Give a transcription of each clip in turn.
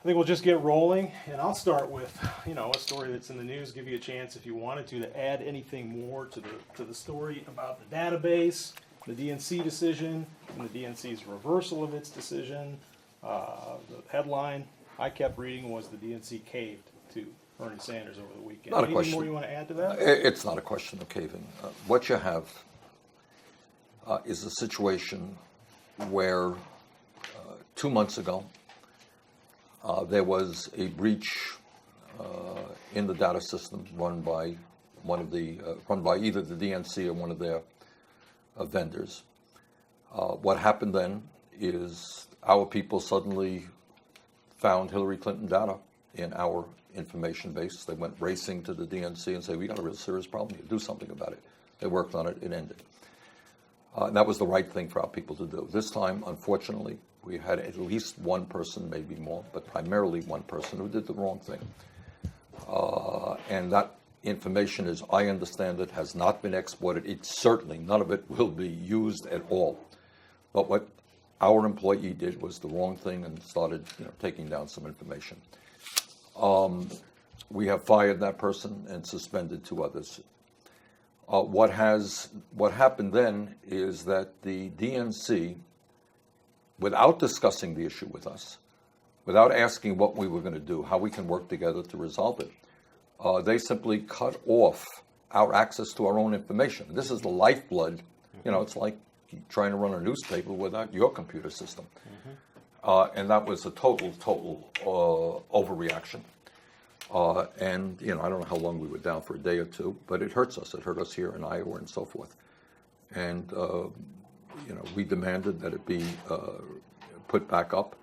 I think we'll just get rolling, and I'll start with, a story that's in the news. Give you a chance, if you wanted to add anything more to the story about the database, the DNC decision, and the DNC's reversal of its decision. The headline I kept reading was the DNC caved to Bernie Sanders over the weekend. Not a Anything question. more you want to add to that? It's not a question of caving. What you have is a situation where 2 months ago there was a breach in the data system run by either the DNC or one of their vendors. What happened then is our people suddenly found Hillary Clinton data in our information base. They went racing to the DNC and said, we got a real serious problem here, do something about it. They worked on it, it ended. And that was the right thing for our people to do. This time, unfortunately, we had at least one person, maybe more, but primarily one person who did the wrong thing. And that information, as I understand it, has not been exported. None of it will be used at all. But what our employee did was the wrong thing and started taking down some information. We have fired that person and suspended 2 others. What happened then is that the DNC, without discussing the issue with us, without asking what we were going to do, how we can work together to resolve it, they simply cut off our access to our own information. This is the lifeblood. It's like trying to run a newspaper without your computer system. And that was a total overreaction. And I don't know how long we were down for, a day or two, but it hurts us. It hurt us here in Iowa and so forth. And we demanded that it be put back up.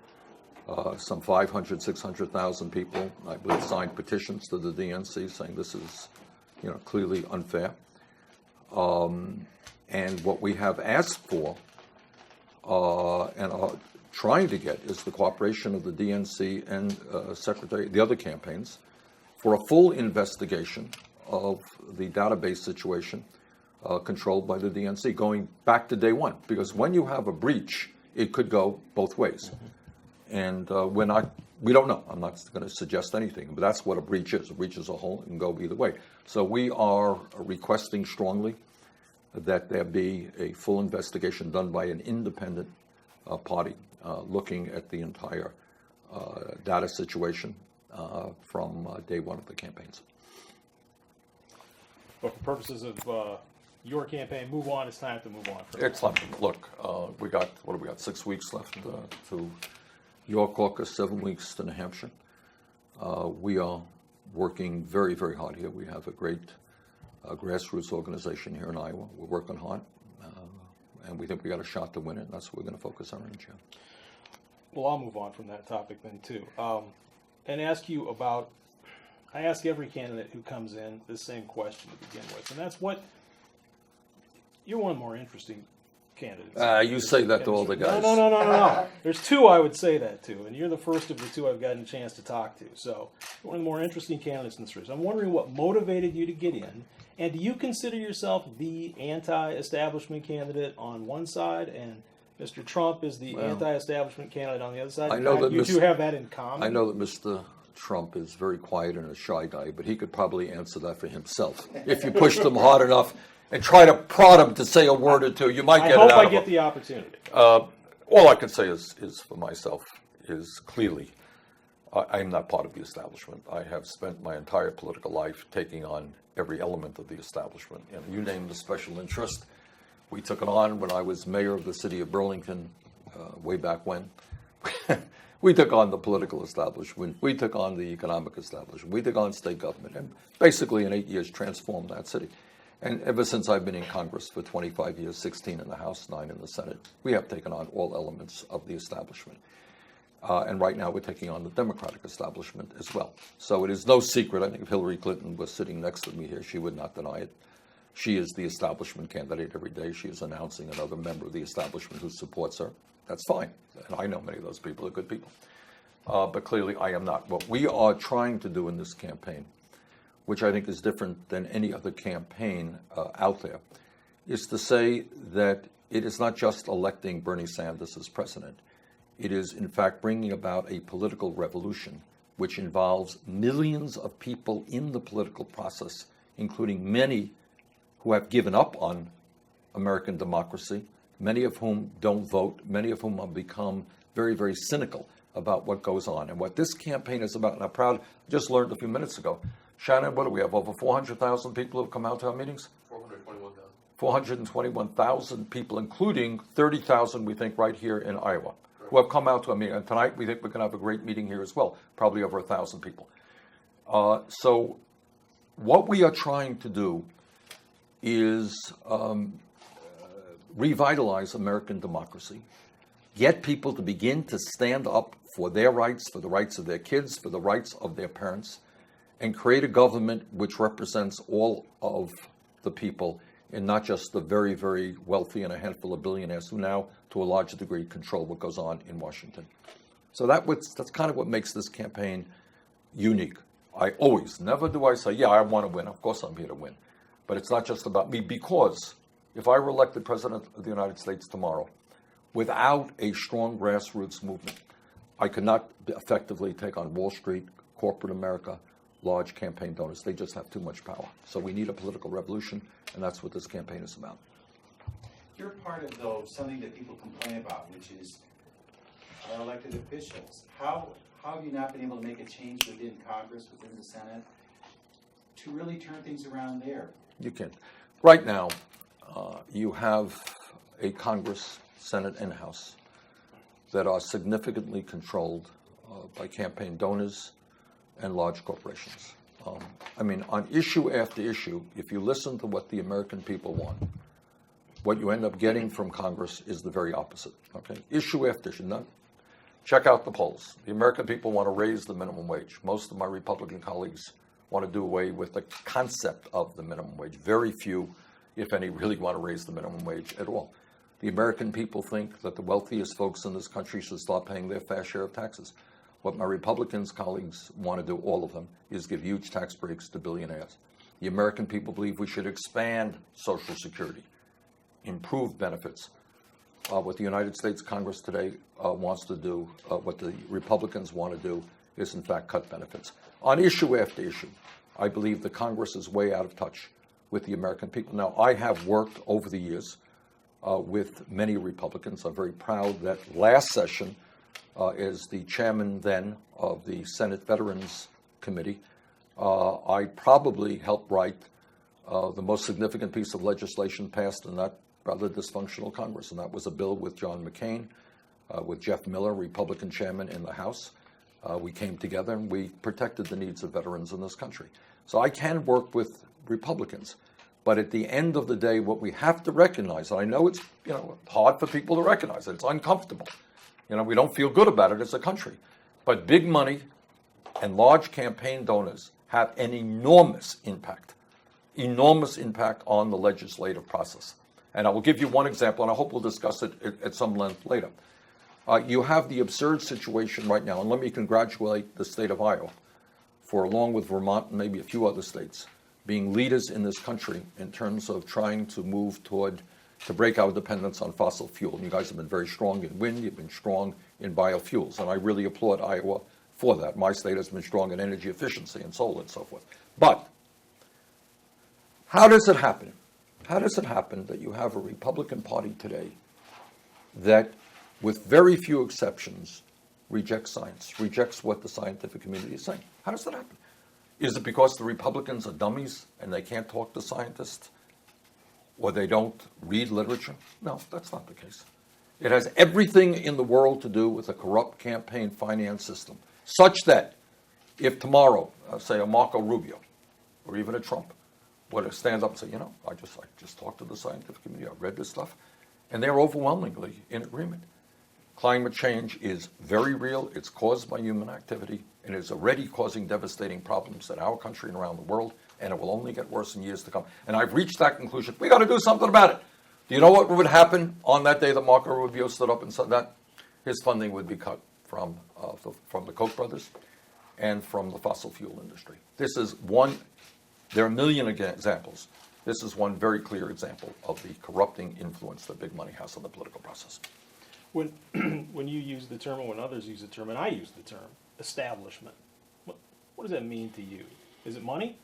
Some 500, 600,000 people, I believe, signed petitions to the DNC saying this is, clearly unfair. And what we have asked for and are trying to get is the cooperation of the DNC and the other campaigns for a full investigation of the database situation controlled by the DNC, going back to day one. Because when you have a breach, it could go both ways. And we don't know. I'm not going to suggest anything, but that's what a breach is. A breach is a whole and go either way. So we are requesting strongly that there be a full investigation done by an independent party looking at the entire data situation from day one of the campaigns. But for purposes of your campaign, move on. It's time to move on. It's time. Look, we got 6 weeks left to your caucus, 7 weeks to New Hampshire. We are working very, very hard here. We have a great grassroots organization here in Iowa. We're working hard, and we think we got a shot to win it, and that's what we're going to focus our energy on. Well, I'll move on from that topic then, too, and ask you about, I ask every candidate who comes in the same question to begin with, and that's you're one of the more interesting candidates. You say that to all the guys. No. There's 2 I would say that to, and you're the first of the 2 I've gotten a chance to talk to. So you're one of the more interesting candidates in this race. I'm wondering what motivated you to get in, and do you consider yourself the anti-establishment candidate on one side, and Mr. Trump is the anti-establishment candidate on the other side? I know that you 2 have that in common. I know that Mr. Trump is very quiet and a shy guy, but he could probably answer that for himself. If you pushed him hard enough and try to prod him to say a word or two, you might get it out of him. I hope I get the opportunity. All I can say is for myself is clearly I am not part of the establishment. I have spent my entire political life taking on every element of the establishment. And you name the special interest. We took it on when I was mayor of the city of Burlington way back when. We took on the political establishment. We took on the economic establishment. We took on state government. And basically in 8 years transformed that city. And ever since I've been in Congress for 25 years, 16 in the House, 9 in the Senate, we have taken on all elements of the establishment. And right now we're taking on the Democratic establishment as well. So it is no secret. I think if Hillary Clinton was sitting next to me here, she would not deny it. She is the establishment candidate every day. She is announcing another member of the establishment who supports her. That's fine. And I know many of those people are good people. But clearly I am not. What we are trying to do in this campaign, which I think is different than any other campaign out there, is to say that it is not just electing Bernie Sanders as president. It is, in fact, bringing about a political revolution which involves millions of people in the political process, including many who have given up on American democracy, many of whom don't vote, many of whom have become very, very cynical about what goes on. And what this campaign is about, and I'm proud, I just learned a few minutes ago, Shannon, what do we have, over 400,000 people who have come out to our meetings? 421,000. 421,000 people, including 30,000, we think, right here in Iowa, who have come out to a meeting. And tonight, we think we're going to have a great meeting here as well, probably over 1,000 people. So what we are trying to do is revitalize American democracy, get people to begin to stand up for their rights, for the rights of their kids, for the rights of their parents, and create a government which represents all of the people and not just the very, very wealthy and a handful of billionaires who now, to a large degree, control what goes on in Washington. So that's kind of what makes this campaign unique. I always, never do I say, yeah, I want to win. Of course I'm here to win. But it's not just about me, because if I were elected president of the United States tomorrow, without a strong grassroots movement, I could not effectively take on Wall Street, corporate America, large campaign donors. They just have too much power. So we need a political revolution, and that's what this campaign is about. You're part of, though, something that people complain about, which is our elected officials. How have you not been able to make a change within Congress, within the Senate, to really turn things around there? You can. Right now, you have a Congress, Senate, and House that are significantly controlled by campaign donors and large corporations. I mean, on issue after issue, if you listen to what the American people want, what you end up getting from Congress is the very opposite. Okay, issue after issue. None. Check out the polls. The American people want to raise the minimum wage. Most of my Republican colleagues want to do away with the concept of the minimum wage. Very few, if any, really want to raise the minimum wage at all. The American people think that the wealthiest folks in this country should start paying their fair share of taxes. What my Republican colleagues want to do, all of them, is give huge tax breaks to billionaires. The American people believe we should expand Social Security, improve benefits. What the United States Congress today wants to do, what the Republicans want to do, is in fact cut benefits. On issue after issue, I believe the Congress is way out of touch with the American people. Now, I have worked over the years with many Republicans. I'm very proud that last session, as the chairman then of the Senate Veterans Committee, I probably helped write the most significant piece of legislation passed in that rather dysfunctional Congress, and that was a bill with John McCain, with Jeff Miller, Republican chairman in the House. We came together and we protected the needs of veterans in this country. So I can work with Republicans, but at the end of the day, what we have to recognize, and I know it's hard for people to recognize it, it's uncomfortable. We don't feel good about it as a country, but big money and large campaign donors have an enormous impact on the legislative process. And I will give you one example, and I hope we'll discuss it at some length later. You have the absurd situation right now, and let me congratulate the state of Iowa for, along with Vermont and maybe a few other states, being leaders in this country in terms of trying to move to break our dependence on fossil fuel. You guys have been very strong in wind, you've been strong in biofuels, and I really applaud Iowa for that. My state has been strong in energy efficiency and solar and so forth. But how does it happen? How does it happen that you have a Republican Party today that, with very few exceptions, rejects science, rejects what the scientific community is saying? How does that happen? Is it because the Republicans are dummies and they can't talk to scientists, or they don't read literature? No, that's not the case. It has everything in the world to do with a corrupt campaign finance system, such that if tomorrow, say a Marco Rubio or even a Trump were to stand up and say, I just talked to the scientific community, I read this stuff, and they're overwhelmingly in agreement. Climate change is very real. It's caused by human activity, and is already causing devastating problems in our country and around the world, and it will only get worse in years to come. And I've reached that conclusion. We got to do something about it. Do you know what would happen on that day that Marco Rubio stood up and said that? His funding would be cut from the Koch brothers and from the fossil fuel industry. This is one. There are a million examples. This is one very clear example of the corrupting influence that big money has on the political process. When when you use the term, and when others use the term, and I use the term, establishment, what does that mean to you? Is it money?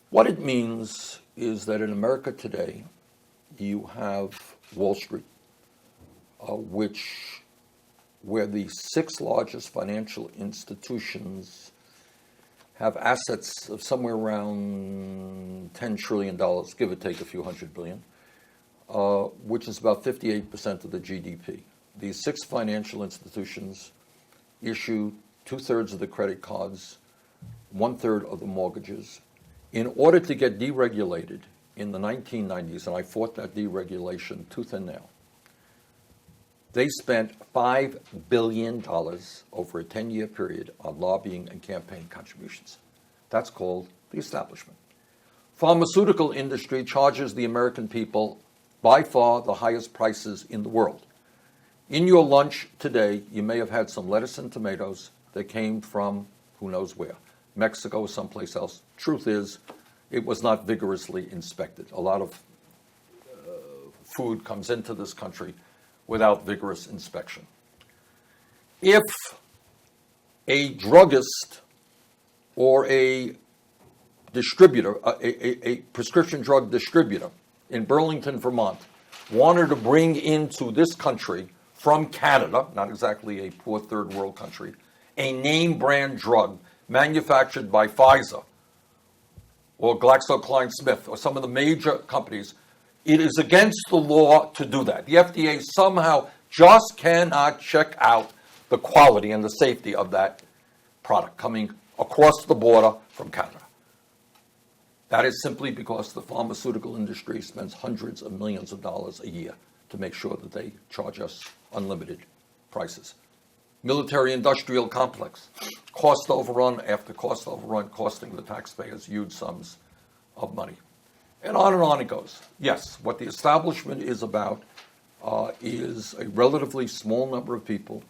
What it means is that in America today, you have Wall Street, where the six largest financial institutions have assets of somewhere around $10 trillion, give or take a few hundred billion, which is about 58% of the GDP. These six financial institutions issue 2/3 of the credit cards, 1/3 of the mortgages. In order to get deregulated in the 1990s, and I fought that deregulation tooth and nail, they spent $5 billion over a 10-year period on lobbying and campaign contributions. That's called the establishment. Pharmaceutical industry charges the American people by far the highest prices in the world. In your lunch today, you may have had some lettuce and tomatoes that came from who knows where, Mexico or someplace else. Truth is, it was not vigorously inspected. A lot of food comes into this country without vigorous inspection. If a druggist or a distributor, a prescription drug distributor in Burlington, Vermont, wanted to bring into this country from Canada, not exactly a poor third world country, a name brand drug manufactured by Pfizer or GlaxoSmithKline or some of the major companies, it is against the law to do that. The FDA somehow just cannot check out the quality and the safety of that product coming across the border from Canada. That is simply because the pharmaceutical industry spends hundreds of millions of dollars a year to make sure that they charge us unlimited prices. Military-industrial complex, cost overrun after cost overrun, costing the taxpayers huge sums of money. And on it goes. Yes, what the establishment is about is a relatively small number of people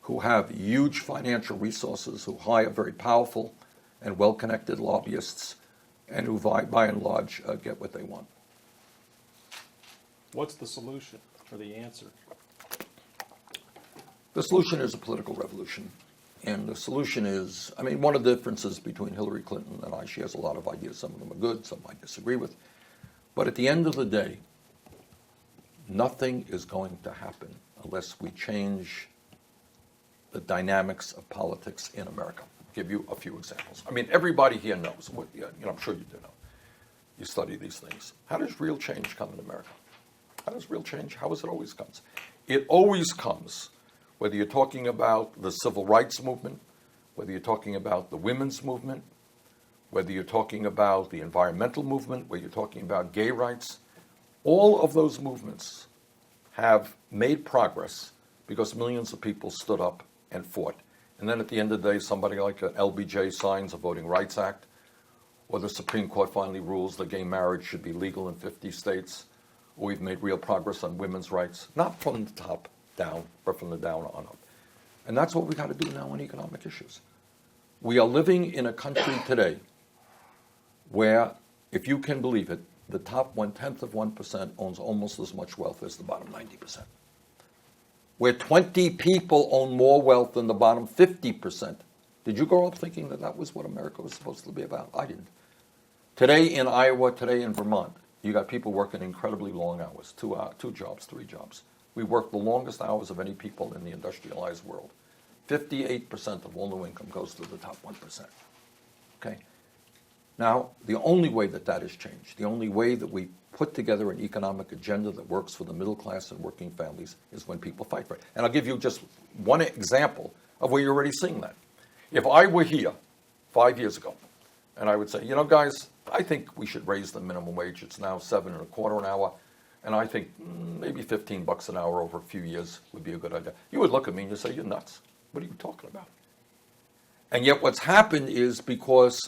who have huge financial resources, who hire very powerful and well-connected lobbyists, and who, by and large, get what they want. What's the solution or the answer? The solution is a political revolution. And the solution is, I mean, one of the differences between Hillary Clinton and I, she has a lot of ideas. Some of them are good, some I disagree with. But at the end of the day, nothing is going to happen unless we change the dynamics of politics in America. I'll give you a few examples. I mean, everybody here knows, I'm sure you do know. You study these things. How does real change come in America? How does real change, how is it always comes? It always comes, whether you're talking about the civil rights movement, whether you're talking about the women's movement, whether you're talking about the environmental movement, whether you're talking about gay rights, all of those movements have made progress because millions of people stood up and fought. And then at the end of the day, somebody like an LBJ signs a Voting Rights Act, or the Supreme Court finally rules that gay marriage should be legal in 50 states, or we've made real progress on women's rights, not from the top down, but from the down on up. And that's what we got to do now on economic issues. We are living in a country today where, if you can believe it, the top 1/10 owns almost as much wealth as the bottom 90%. Where 20 people own more wealth than the bottom 50%. Did you grow up thinking that that was what America was supposed to be about? I didn't. Today in Iowa, today in Vermont, you got people working incredibly long hours, 2 jobs, 3 jobs. We work the longest hours of any people in the industrialized world. 58% of all new income goes to the top 1%. Okay? Now, the only way that that has changed, the only way that we put together an economic agenda that works for the middle class and working families is when people fight for it. And I'll give you just one example of where you're already seeing that. If I were here 5 years ago, and I would say, you know, guys, I think we should raise the minimum wage. It's now $7.25 an hour. And I think maybe $15 an hour over a few years would be a good idea. You would look at me and you'd say, you're nuts. What are you talking about? And yet what's happened is because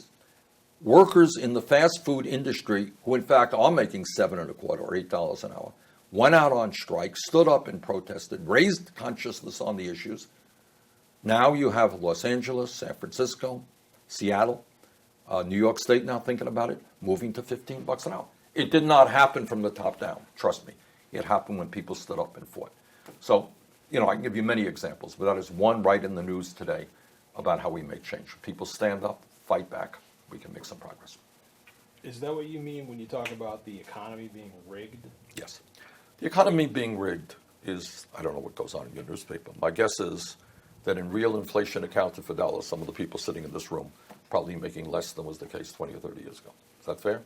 workers in the fast food industry, who in fact are making $7.25 or $8 an hour, went out on strike, stood up and protested, raised consciousness on the issues. Now you have Los Angeles, San Francisco, Seattle, New York State now thinking about it, moving to $15 an hour. It did not happen from the top down, trust me. It happened when people stood up and fought. So I can give you many examples, but that is one right in the news today about how we make change. People stand up, fight back, we can make some progress. Is that what you mean when you talk about the economy being rigged? Yes. The economy being rigged is, I don't know what goes on in your newspaper. My guess is that in real inflation accounted for dollars, some of the people sitting in this room probably making less than was the case 20 or 30 years ago. Is that fair?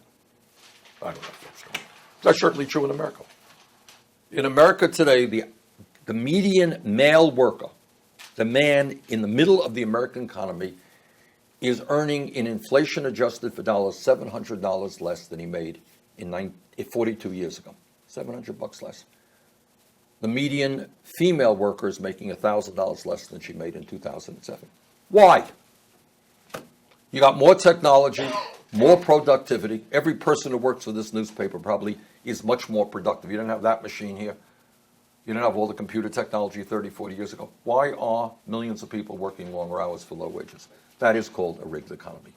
I don't know if that's true. That's certainly true in America. In America today, the median male worker, the man in the middle of the American economy, is earning in inflation adjusted for dollars $700 less than he made in 42 years ago. $700 less. The median female worker is making $1,000 less than she made in 2007. Why? You got more technology, more productivity. Every person who works for this newspaper probably is much more productive. You didn't have that machine here. You didn't have all the computer technology 30, 40 years ago. Why are millions of people working longer hours for low wages? That is called a rigged economy.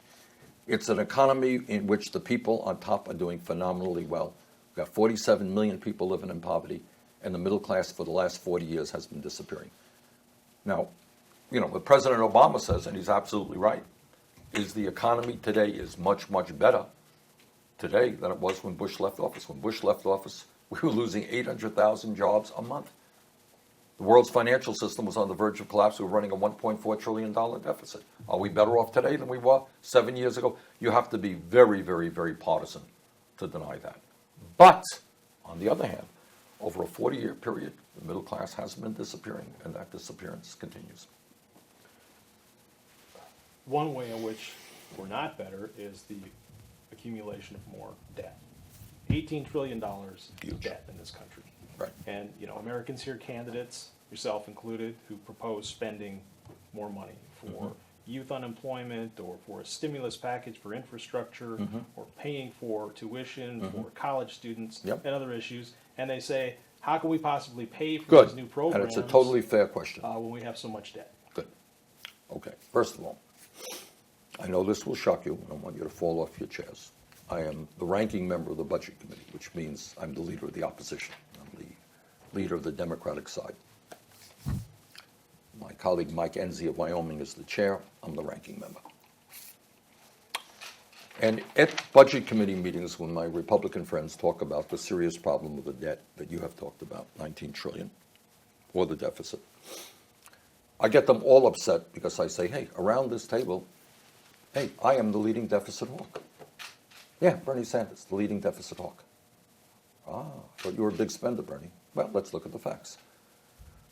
It's an economy in which the people on top are doing phenomenally well. We've got 47 million people living in poverty, and the middle class for the last 40 years has been disappearing. Now, what President Obama says, and he's absolutely right, is the economy today is much, much better today than it was when Bush left office. When Bush left office, we were losing 800,000 jobs a month. The world's financial system was on the verge of collapse. We were running a $1.4 trillion deficit. Are we better off today than we were 7 years ago? You have to be very, very, very partisan to deny that. But, on the other hand, over a 40-year period, the middle class has been disappearing, and that disappearance continues. One way in which we're not better is the accumulation of more debt. $18 trillion of debt in this country. Right. And, Americans here, candidates, yourself included, who propose spending more money for youth unemployment or for a stimulus package for infrastructure or paying for tuition for college students and other issues. And they say, how can we possibly pay for these new programs? And it's a totally fair question. When we have so much debt? Good. Okay. First of all, I know this will shock you. I don't want you to fall off your chairs. I am the ranking member of the Budget Committee, which means I'm the leader of the opposition. I'm the leader of the Democratic side. My colleague Mike Enzi of Wyoming is the chair. I'm the ranking member. And at Budget Committee meetings, when my Republican friends talk about the serious problem of the debt that you have talked about, 19 trillion, or the deficit, I get them all upset because I say, hey, around this table, hey, I am the leading deficit hawk. Yeah, Bernie Sanders, the leading deficit hawk. I thought you were a big spender, Bernie. Well, let's look at the facts.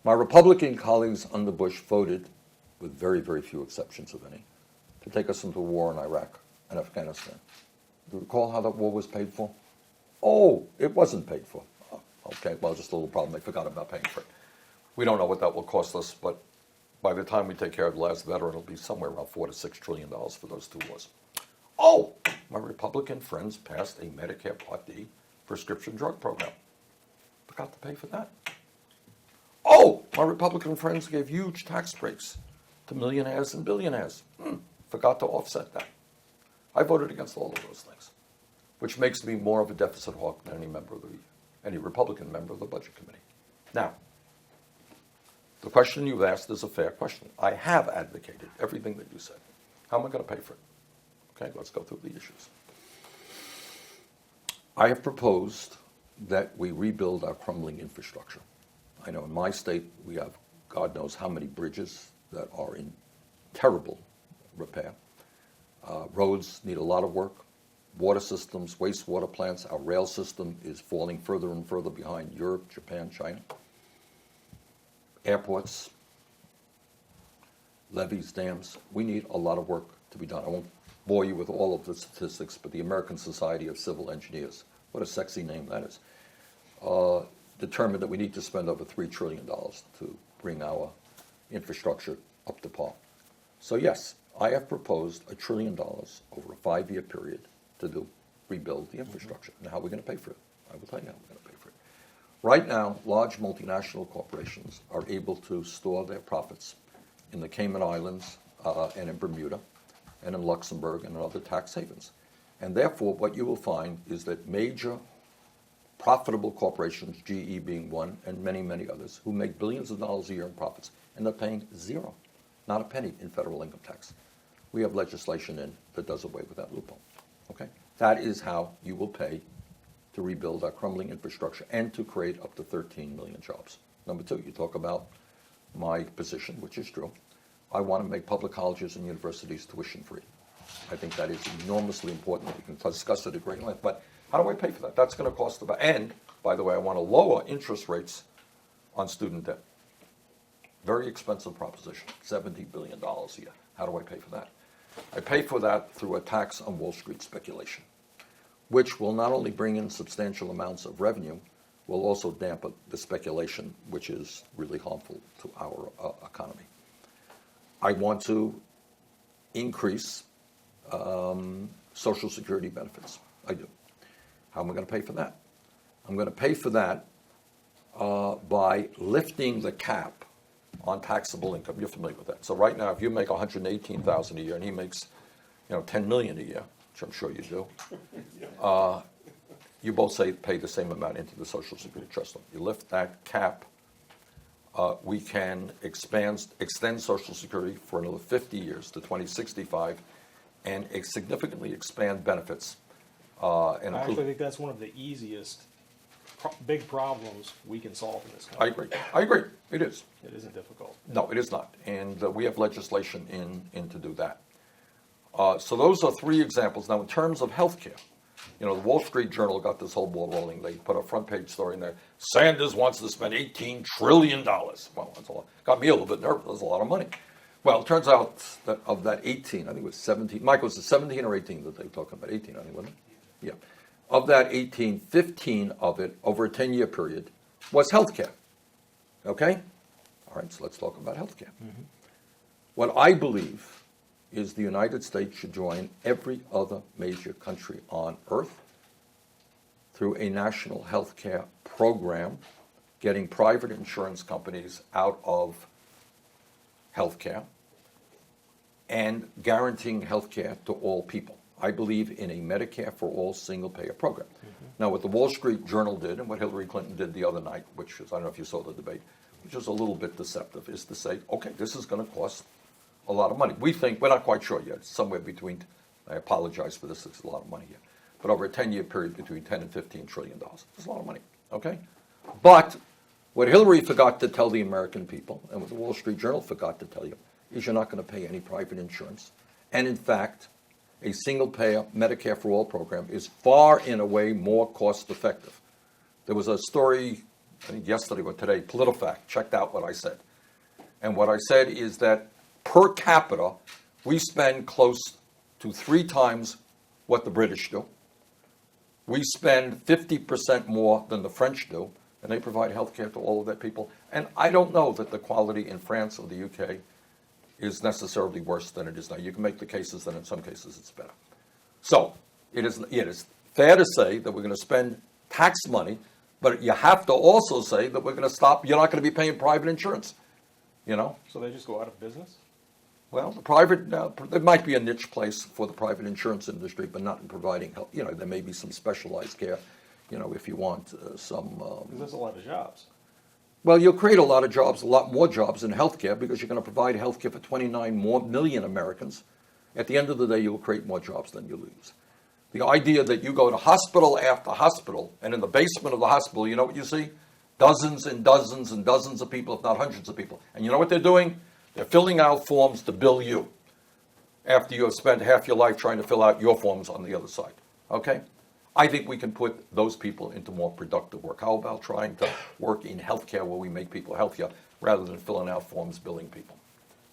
My Republican colleagues under Bush voted, with very, very few exceptions of any, to take us into a war in Iraq and Afghanistan. Do you recall how that war was paid for? Oh, it wasn't paid for. Oh, okay, well, just a little problem. They forgot about paying for it. We don't know what that will cost us, but by the time we take care of the last veteran, it'll be somewhere around $4 to $6 trillion for those two wars. Oh, my Republican friends passed a Medicare Part D prescription drug program. Forgot to pay for that. Oh, my Republican friends gave huge tax breaks to millionaires and billionaires. Forgot to offset that. I voted against all of those things, which makes me more of a deficit hawk than any Republican member of the Budget Committee. Now, the question you've asked is a fair question. I have advocated everything that you said. How am I going to pay for it? Okay, let's go through the issues. I have proposed that we rebuild our crumbling infrastructure. I know in my state we have God knows how many bridges that are in terrible repair. Roads need a lot of work. Water systems, wastewater plants, our rail system is falling further and further behind Europe, Japan, China. Airports, levees, dams, we need a lot of work to be done. I won't bore you with all of the statistics, but the American Society of Civil Engineers, what a sexy name that is, determined that we need to spend over $3 trillion to bring our infrastructure up to par. So yes, I have proposed $1 trillion over a 5-year period to rebuild the infrastructure. Now, how are we going to pay for it? I will tell you how we're going to pay for it. Right now, large multinational corporations are able to store their profits in the Cayman Islands and in Bermuda and in Luxembourg and in other tax havens. And therefore, what you will find is that major profitable corporations, GE being one, and many, many others, who make billions of dollars a year in profits, and they're paying zero, not a penny in federal income tax. We have legislation in that does away with that loophole. Okay? That is how you will pay to rebuild our crumbling infrastructure and to create up to 13 million jobs. Number two, you talk about my position, which is true. I want to make public colleges and universities tuition free. I think that is enormously important. We can discuss it at great length, but how do I pay for that? That's going to cost about, and by the way, I want to lower interest rates on student debt. Very expensive proposition, $70 billion a year. How do I pay for that? I pay for that through a tax on Wall Street speculation, which will not only bring in substantial amounts of revenue, will also dampen the speculation, which is really harmful to our economy. I want to increase Social Security benefits. I do. How am I going to pay for that? I'm going to pay for that by lifting the cap on taxable income. You're familiar with that. So right now, if you make $118,000 a year and he makes, $10 million a year, which I'm sure you do, you both pay the same amount into the Social Security Trust Fund. You lift that cap, we can extend Social Security for another 50 years to 2065, and significantly expand benefits. I actually think that's one of the easiest big problems we can solve in this country. I agree. It is. It isn't difficult. No, it is not. And we have legislation in to do that. So those are three examples. Now, in terms of health care, the Wall Street Journal got this whole ball rolling. They put a front page story in there. Sanders wants to spend $18 trillion. Well, that's a lot. Got me a little bit nervous. That's a lot of money. Well, it turns out that of that 18, I think it was 17. Mike, was it 17 or 18 that they were talking about? 18, I think, wasn't it? Yeah. Of that 18, 15 of it over a 10-year period was health care. Okay? All right, so let's talk about health care. Mm-hmm. What I believe is the United States should join every other major country on earth through a national health care program, getting private insurance companies out of health care and guaranteeing health care to all people. I believe in a Medicare for all single-payer program. Mm-hmm. Now, what the Wall Street Journal did and what Hillary Clinton did the other night, which is, I don't know if you saw the debate, which is a little bit deceptive, is to say, okay, this is going to cost a lot of money. We think, we're not quite sure yet, it's somewhere between, I apologize for this, it's a lot of money here, but over a 10-year period between 10 and $15 trillion. It's a lot of money, okay? But what Hillary forgot to tell the American people, and what the Wall Street Journal forgot to tell you, is you're not going to pay any private insurance. And in fact, a single-payer Medicare for all program is far and away more cost-effective. There was a story, I think yesterday or today, PolitiFact checked out what I said. And what I said is that per capita, we spend close to 3 times what the British do. We spend 50% more than the French do, and they provide health care to all of their people. And I don't know that the quality in France or the UK is necessarily worse than it is now. You can make the cases that in some cases it's better. So it is fair to say that we're going to spend tax money, but you have to also say that we're going to stop, you're not going to be paying private insurance, So they just go out of business? Well, the private, there might be a niche place for the private insurance industry, but not in providing health. There may be some specialized care, if you want some. Because there's a lot of jobs. Well, you'll create a lot of jobs, a lot more jobs in healthcare, because you're going to provide healthcare for 29 more million Americans. At the end of the day, you'll create more jobs than you lose. The idea that you go to hospital after hospital, and in the basement of the hospital, you know what you see? Dozens and dozens and dozens of people, if not hundreds of people. And you know what they're doing? They're filling out forms to bill you after you have spent half your life trying to fill out your forms on the other side. Okay? I think we can put those people into more productive work. How about trying to work in healthcare where we make people healthier rather than filling out forms billing people?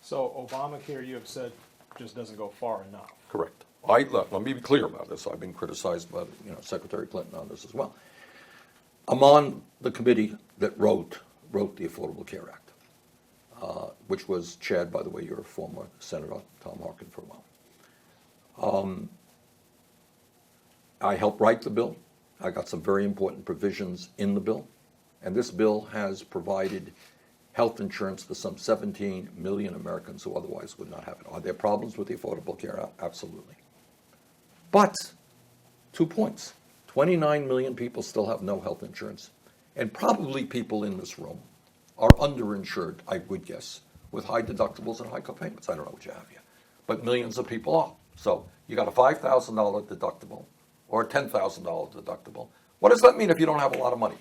So Obamacare, you have said, just doesn't go far enough. Correct. Let me be clear about this. I've been criticized by Secretary Clinton on this as well. I'm on the committee that wrote the Affordable Care Act, which was chaired, by the way, your former Senator Tom Harkin for a while. I helped write the bill. I got some very important provisions in the bill. And this bill has provided health insurance to some 17 million Americans who otherwise would not have it. Are there problems with the Affordable Care Act? Absolutely. But 2 points. 29 million people still have no health insurance. And probably people in this room are underinsured, I would guess, with high deductibles and high copayments. I don't know what you have yet, but millions of people are. So you got a $5,000 deductible or a $10,000 deductible. What does that mean if you don't have a lot of money?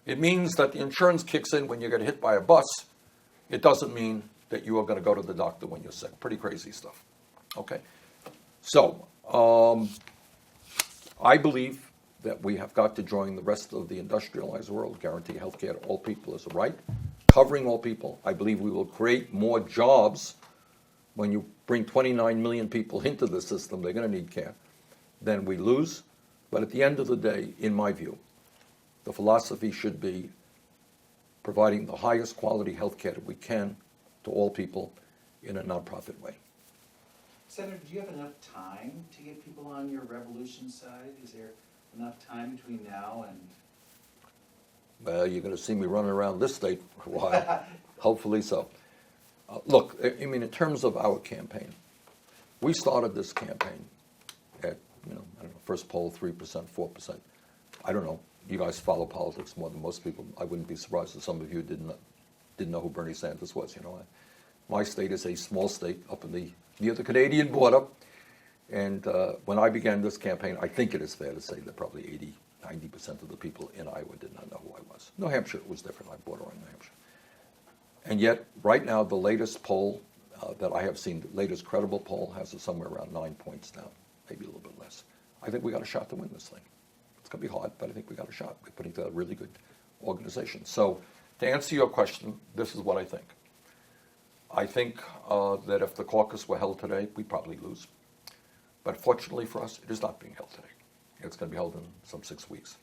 It means that the insurance kicks in when you get hit by a bus. It doesn't mean that you are going to go to the doctor when you're sick. Pretty crazy stuff. Okay? So, I believe that we have got to join the rest of the industrialized world, guarantee health care to all people as a right, covering all people. I believe we will create more jobs when you bring 29 million people into the system. They're going to need care. Then we lose. But at the end of the day, in my view, the philosophy should be providing the highest quality health care that we can to all people in a nonprofit way. Senator, do you have enough time to get people on your revolution side? Is there enough time between now and? Well, you're going to see me running around this state for a while. Hopefully so. Look, I mean, in terms of our campaign, we started this campaign at, I don't know, first poll 3%, 4%. I don't know. You guys follow politics more than most people. I wouldn't be surprised if some of you didn't know who Bernie Sanders was. My state is a small state up in near the Canadian border. And when I began this campaign, I think it is fair to say that probably 90% of the people in Iowa did not know who I was. New Hampshire was different. I border on New Hampshire. And yet, right now, the latest poll that I have seen, the latest credible poll, has us somewhere around 9 points down, maybe a little bit less. I think we got a shot to win this thing. It's going to be hard, but I think we got a shot. We're putting together a really good organization. So, to answer your question, this is what I think. I think that if the caucus were held today, we'd probably lose. But fortunately for us, it is not being held today. It's going to be held in some 6 weeks.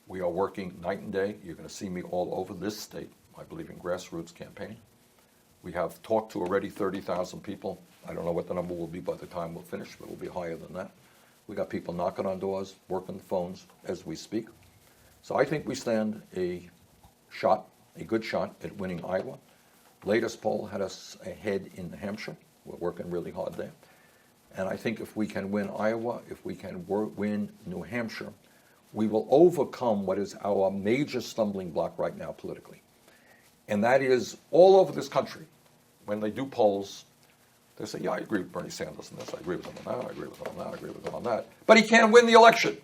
We are working night and day. You're going to see me all over this state, I believe, in grassroots campaigning. We have talked to already 30,000 people. I don't know what the number will be by the time we'll finish, but it will be higher than that. We got people knocking on doors, working the phones as we speak. So I think we stand a good shot at winning Iowa. Latest poll had us ahead in New Hampshire. We're working really hard there. And I think if we can win Iowa, if we can win New Hampshire, we will overcome what is our major stumbling block right now politically. And that is all over this country, when they do polls, they say, yeah, I agree with Bernie Sanders on this, I agree with him on that, I agree with him on that, I agree with him on that. But he can't win the election.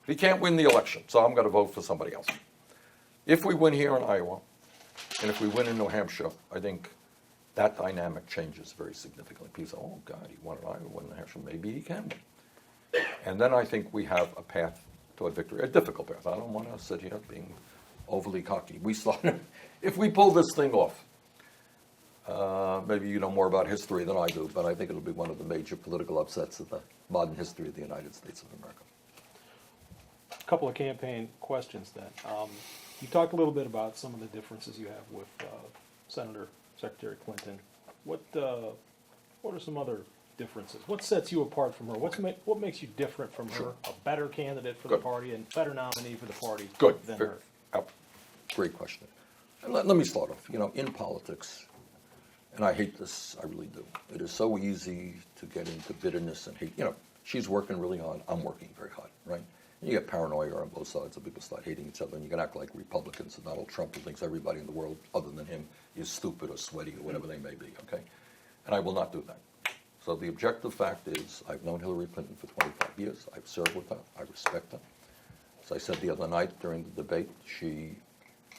He can't win the election, so I'm going to vote for somebody else. If we win here in Iowa, and if we win in New Hampshire, I think that dynamic changes very significantly. People say, oh, God, he won in Iowa, won in New Hampshire, maybe he can win. And then I think we have a path to a victory, a difficult path. I don't want to sit here being overly cocky. If we pull this thing off, maybe you know more about history than I do, but I think it'll be one of the major political upsets of the modern history of the United States of America. A couple of campaign questions then. You talked a little bit about some of the differences you have with Secretary Clinton. What are some other differences? What sets you apart from her? What makes you different from her? A better candidate for the party and better nominee for the party than her? Great question. And let me start off. In politics, and I hate this, I really do. It is so easy to get into bitterness and hate. She's working really hard. I'm working very hard, right? And you get paranoia on both sides, and people start hating each other, and you can act like Republicans and Donald Trump, who thinks everybody in the world other than him is stupid or sweaty or whatever they may be, okay? And I will not do that. So the objective fact is I've known Hillary Clinton for 25 years. I've served with her. I respect her. As I said the other night during the debate, she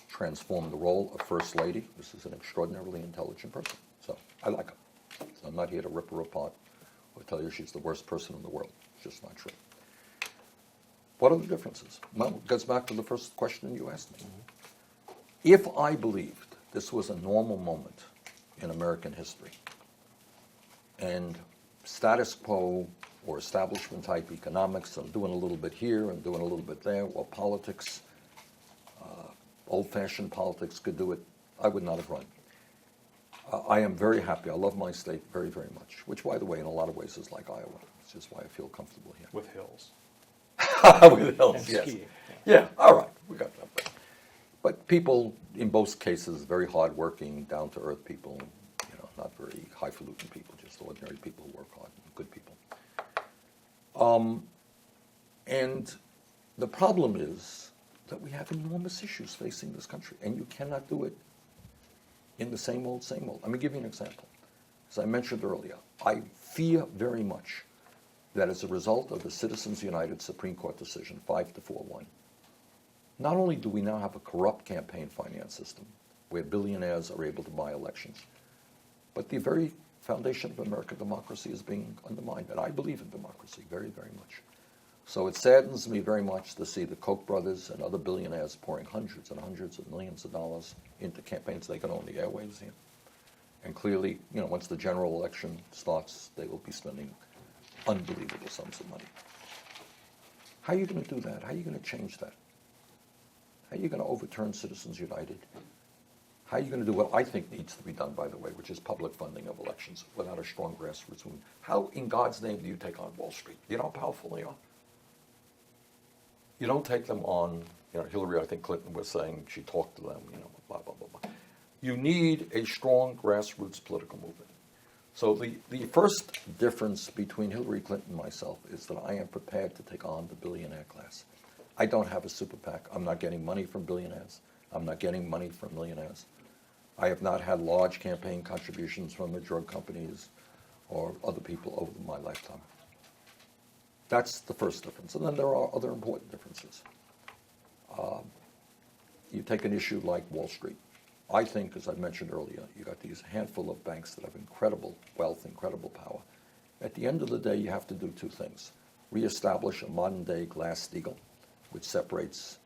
transformed the role of First Lady. This is an extraordinarily intelligent person. So I like her. So I'm not here to rip her apart or tell you she's the worst person in the world. It's just not true. What are the differences? Well, it goes back to the first question you asked me. If I believed this was a normal moment in American history and status quo or establishment type economics, I'm doing a little bit here and doing a little bit there, or politics, old-fashioned politics could do it, I would not have run. I am very happy. I love my state very, very much, which, by the way, in a lot of ways is like Iowa. It's just why I feel comfortable here. With hills. With hills, And yes. skiing. Yeah, all right, we got that. But people, in both cases, very hardworking, down-to-earth people, not very highfalutin people, just ordinary people who work hard, good people. And The problem is that we have enormous issues facing this country, and you cannot do it in the same old, same old. Let me give you an example. As I mentioned earlier, I fear very much that as a result of the Citizens United Supreme Court decision, 5-4-1, not only do we now have a corrupt campaign finance system where billionaires are able to buy elections, but the very foundation of American democracy is being undermined. And I believe in democracy very, very much. So it saddens me very much to see the Koch brothers and other billionaires pouring hundreds and hundreds of millions of dollars into campaigns they can own the airwaves here. And clearly, once the general election starts, they will be spending unbelievable sums of money. How are you going to do that? How are you going to change that? How are you going to overturn Citizens United? How are you going to do what I think needs to be done, by the way, which is public funding of elections without a strong grassroots movement? How, in God's name, do you take on Wall Street? You know how powerful they are? You don't take them on, Hillary, I think Clinton was saying she talked to them, blah, blah, blah, blah. You need a strong grassroots political movement. So the first difference between Hillary Clinton and myself is that I am prepared to take on the billionaire class. I don't have a super PAC. I'm not getting money from billionaires. I'm not getting money from millionaires. I have not had large campaign contributions from the drug companies or other people over my lifetime. That's the first difference. And then there are other important differences. You take an issue like Wall Street. I think, as I mentioned earlier, you got these handful of banks that have incredible wealth, incredible power. At the end of the day, you have to do two things. Reestablish a modern-day Glass-Steagall, which separates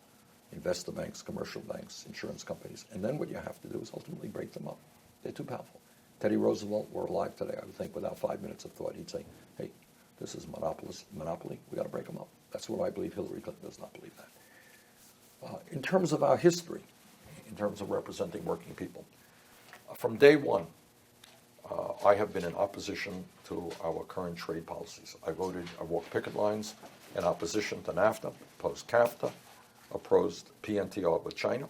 investor banks, commercial banks, insurance companies. And then what you have to do is ultimately break them up. They're too powerful. Teddy Roosevelt were alive today, I would think, without 5 minutes of thought, he'd say, hey, this is monopoly. We got to break them up. That's what I believe. Hillary Clinton does not believe that. In terms of our history, in terms of representing working people, from day one, I have been in opposition to our current trade policies. I walked picket lines in opposition to NAFTA, opposed CAFTA, opposed PNTR with China,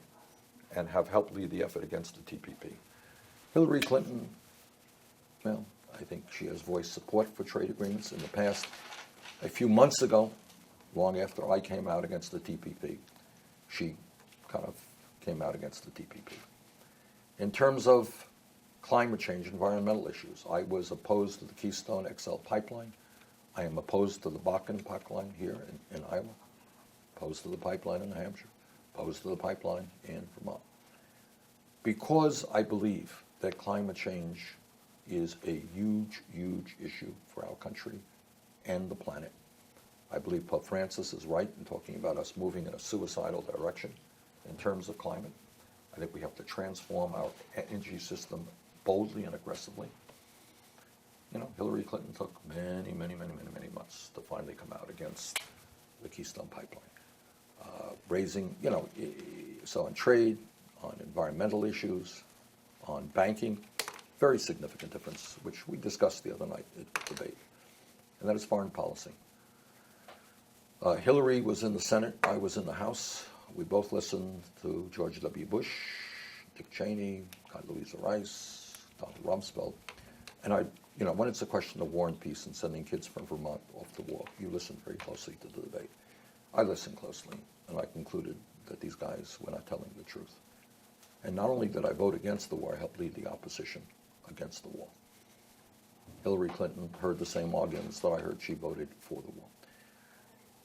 and have helped lead the effort against the TPP. Hillary Clinton, well, I think she has voiced support for trade agreements in the past. A few months ago, long after I came out against the TPP, she kind of came out against the TPP. In terms of climate change, environmental issues, I was opposed to the Keystone XL pipeline. I am opposed to the Bakken pipeline here in Iowa, opposed to the pipeline in New Hampshire, opposed to the pipeline in Vermont. Because I believe that climate change is a huge, huge issue for our country and the planet. I believe Pope Francis is right in talking about us moving in a suicidal direction in terms of climate. I think we have to transform our energy system boldly and aggressively. Hillary Clinton took many months to finally come out against the Keystone pipeline. So on trade, on environmental issues, on banking, very significant difference, which we discussed the other night at the debate. And that is foreign policy. Hillary was in the Senate, I was in the House. We both listened to George W. Bush, Dick Cheney, Condoleezza Rice, Donald Rumsfeld. And when it's a question of war and peace and sending kids from Vermont off to war, you listen very closely to the debate. I listened closely, and I concluded that these guys were not telling the truth. And not only did I vote against the war, I helped lead the opposition against the war. Hillary Clinton heard the same arguments that I heard. She voted for the war.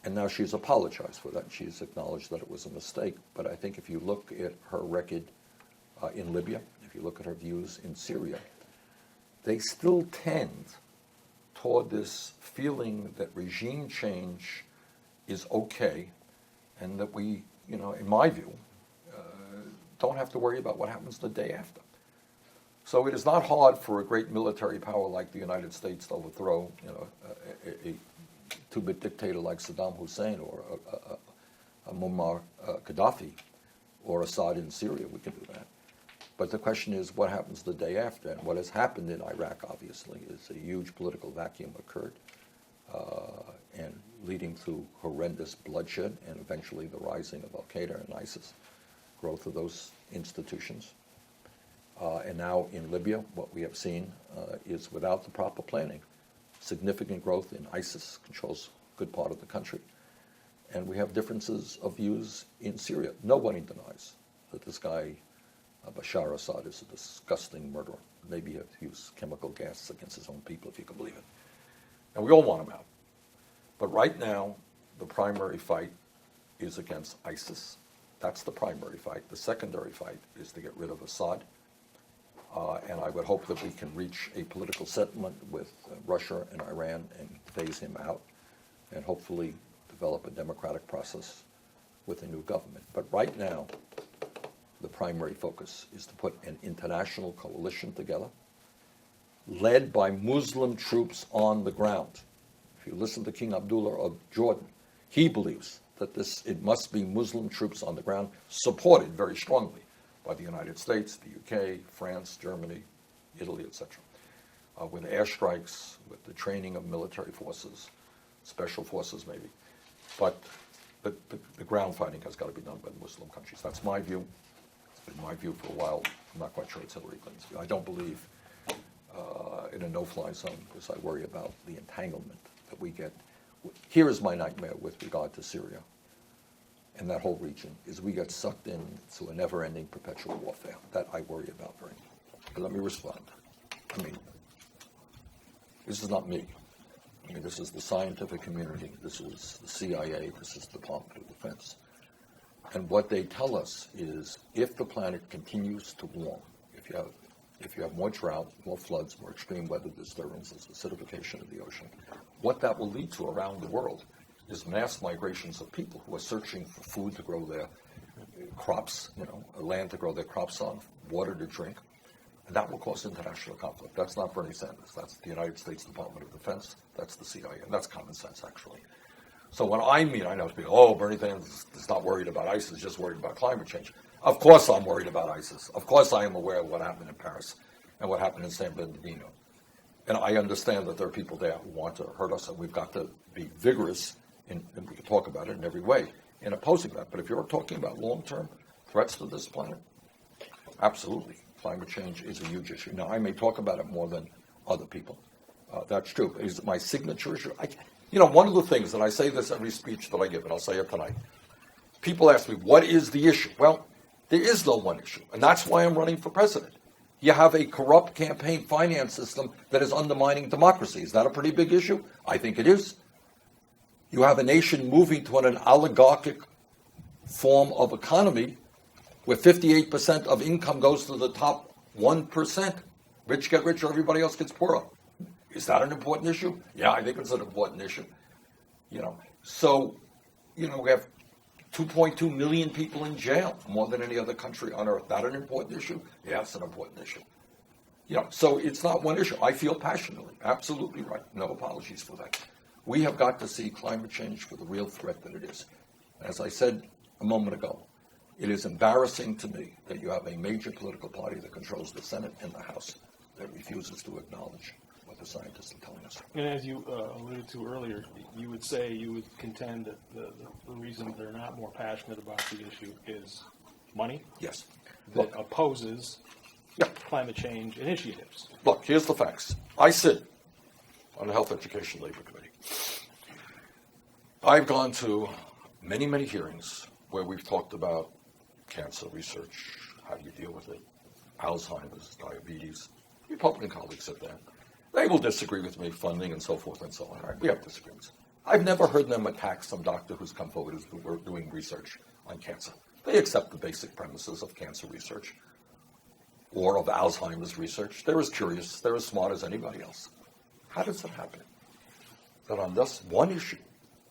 And now she's apologized for that. She's acknowledged that it was a mistake. But I think if you look at her record in Libya, if you look at her views in Syria, they still tend toward this feeling that regime change is okay, and that we, in my view, don't have to worry about what happens the day after. So it is not hard for a great military power like the United States to overthrow, a two-bit dictator like Saddam Hussein or a Muammar Gaddafi or Assad in Syria. We can do that. But the question is, what happens the day after? And what has happened in Iraq, obviously, is a huge political vacuum occurred, and leading to horrendous bloodshed and eventually the rising of Al-Qaeda and ISIS, growth of those institutions. And now in Libya, what we have seen is, without the proper planning, significant growth in ISIS, controls a good part of the country. And we have differences of views in Syria. Nobody denies that this guy, Bashar Assad, is a disgusting murderer. Maybe he had used chemical gas against his own people, if you can believe it. And we all want him out. But right now, the primary fight is against ISIS. That's the primary fight. The secondary fight is to get rid of Assad. And I would hope that we can reach a political settlement with Russia and Iran and phase him out, and hopefully develop a democratic process with a new government. But right now, the primary focus is to put an international coalition together, led by Muslim troops on the ground. If you listen to King Abdullah of Jordan, he believes that it must be Muslim troops on the ground, supported very strongly by the United States, the UK, France, Germany, Italy, etc. With airstrikes, with the training of military forces, special forces maybe. But the ground fighting has got to be done by the Muslim countries. That's my view. It's been my view for a while. I'm not quite sure it's Hillary Clinton's view. I don't believe in a no-fly zone because I worry about the entanglement that we get. Here is my nightmare with regard to Syria and that whole region, is we get sucked into a never-ending perpetual warfare. That I worry about very much. But let me respond. I mean, this is not me. I mean, this is the scientific community, this is the CIA, this is the Department of Defense. And what they tell us is if the planet continues to warm, if you have more drought, more floods, more extreme weather disturbances, acidification of the ocean, what that will lead to around the world is mass migrations of people who are searching for food to grow their crops, land to grow their crops on, water to drink. And that will cause international conflict. That's not Bernie Sanders. That's the United States Department of Defense. That's the CIA. And that's common sense, actually. So when I know people, Bernie Sanders is not worried about ISIS, just worried about climate change. Of course I'm worried about ISIS. Of course I am aware of what happened in Paris and what happened in San Bernardino. And I understand that there are people there who want to hurt us, and we've got to be vigorous, and we can talk about it in every way, in opposing that. But if you're talking about long-term threats to this planet, absolutely. Climate change is a huge issue. Now, I may talk about it more than other people. That's true. Is it my signature issue? One of the things, and I say this every speech that I give, and I'll say it tonight, people ask me, what is the issue? Well, there is no one issue, and that's why I'm running for president. You have a corrupt campaign finance system that is undermining democracy. Is that a pretty big issue? I think it is. You have a nation moving toward an oligarchic form of economy where 58% of income goes to the top 1%. Rich get richer, everybody else gets poorer. Is that an important issue? Yeah, I think it's an important issue. So, we have 2.2 million people in jail, more than any other country on earth. That an important issue? Yeah, it's an important issue. So it's not one issue. I feel passionately, absolutely right. No apologies for that. We have got to see climate change for the real threat that it is. As I said a moment ago, it is embarrassing to me that you have a major political party that controls the Senate and the House that refuses to acknowledge what the scientists are telling us. And as you alluded to earlier, you would contend that the reason they're not more passionate about the issue is money? Yes. That opposes climate change initiatives. Look, here's the facts. I sit on the Health Education Labor Committee. I've gone to many, many hearings where we've talked about cancer research, how do you deal with it, Alzheimer's, diabetes. Republican colleagues sit there. They will disagree with me, funding and so forth and so on. Right? We have disagreements. I've never heard them attack some doctor who's come forward who's doing research on cancer. They accept the basic premises of cancer research or of Alzheimer's research. They're as curious, they're as smart as anybody else. How does it happen that on this one issue,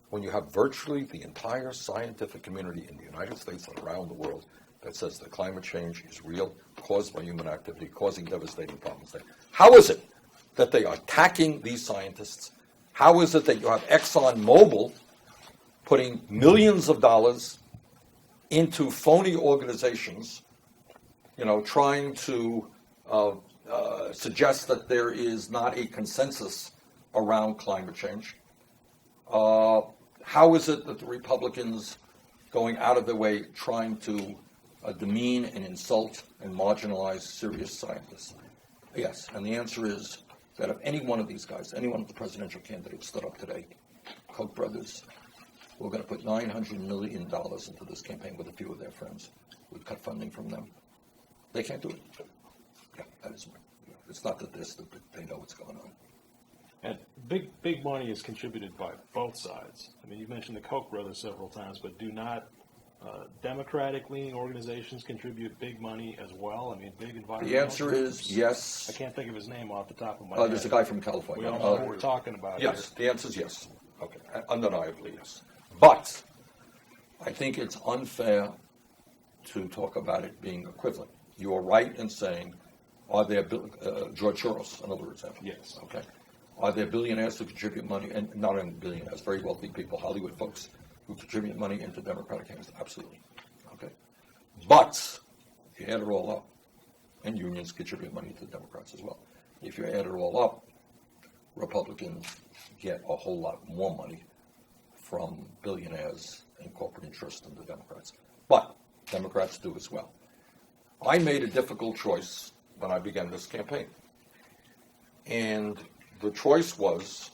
when you have virtually the entire scientific community in the United States and around the world that says that climate change is real, caused by human activity, causing devastating problems there, how is it that they are attacking these scientists? How is it that you have ExxonMobil putting millions of dollars into phony organizations, trying to suggest that there is not a consensus around climate change? How is it that the Republicans going out of their way trying to demean and insult and marginalize serious scientists? Yes, and the answer is that if any one of these guys, any one of the presidential candidates stood up today, Koch brothers, we're going to put $900 million into this campaign with a few of their friends. We've cut funding from them. They can't do it. Yeah, that is, it's not that they're stupid. They know what's going on. And big money is contributed by both sides. I mean, you've mentioned the Koch brothers several times, but do not Democratic-leaning organizations contribute big money as well? I mean, big environmental The answer groups? is yes. I can't think of his name off the top of my head. There's a guy from We California. all know who we're talking about Yes, here. the answer is yes. Okay, undeniably yes. But I think it's unfair to talk about it being equivalent. You are right in saying, are there, George Soros, another example. Yes. Okay. Are there billionaires who contribute money, and not only billionaires, very wealthy people, Hollywood folks, who contribute money into Democratic candidates? Absolutely. Okay. But if you add it all up, and unions contribute money to the Democrats as well. If you add it all up, Republicans get a whole lot more money from billionaires and corporate interests than the Democrats. But Democrats do as well. I made a difficult choice when I began this campaign. And the choice was,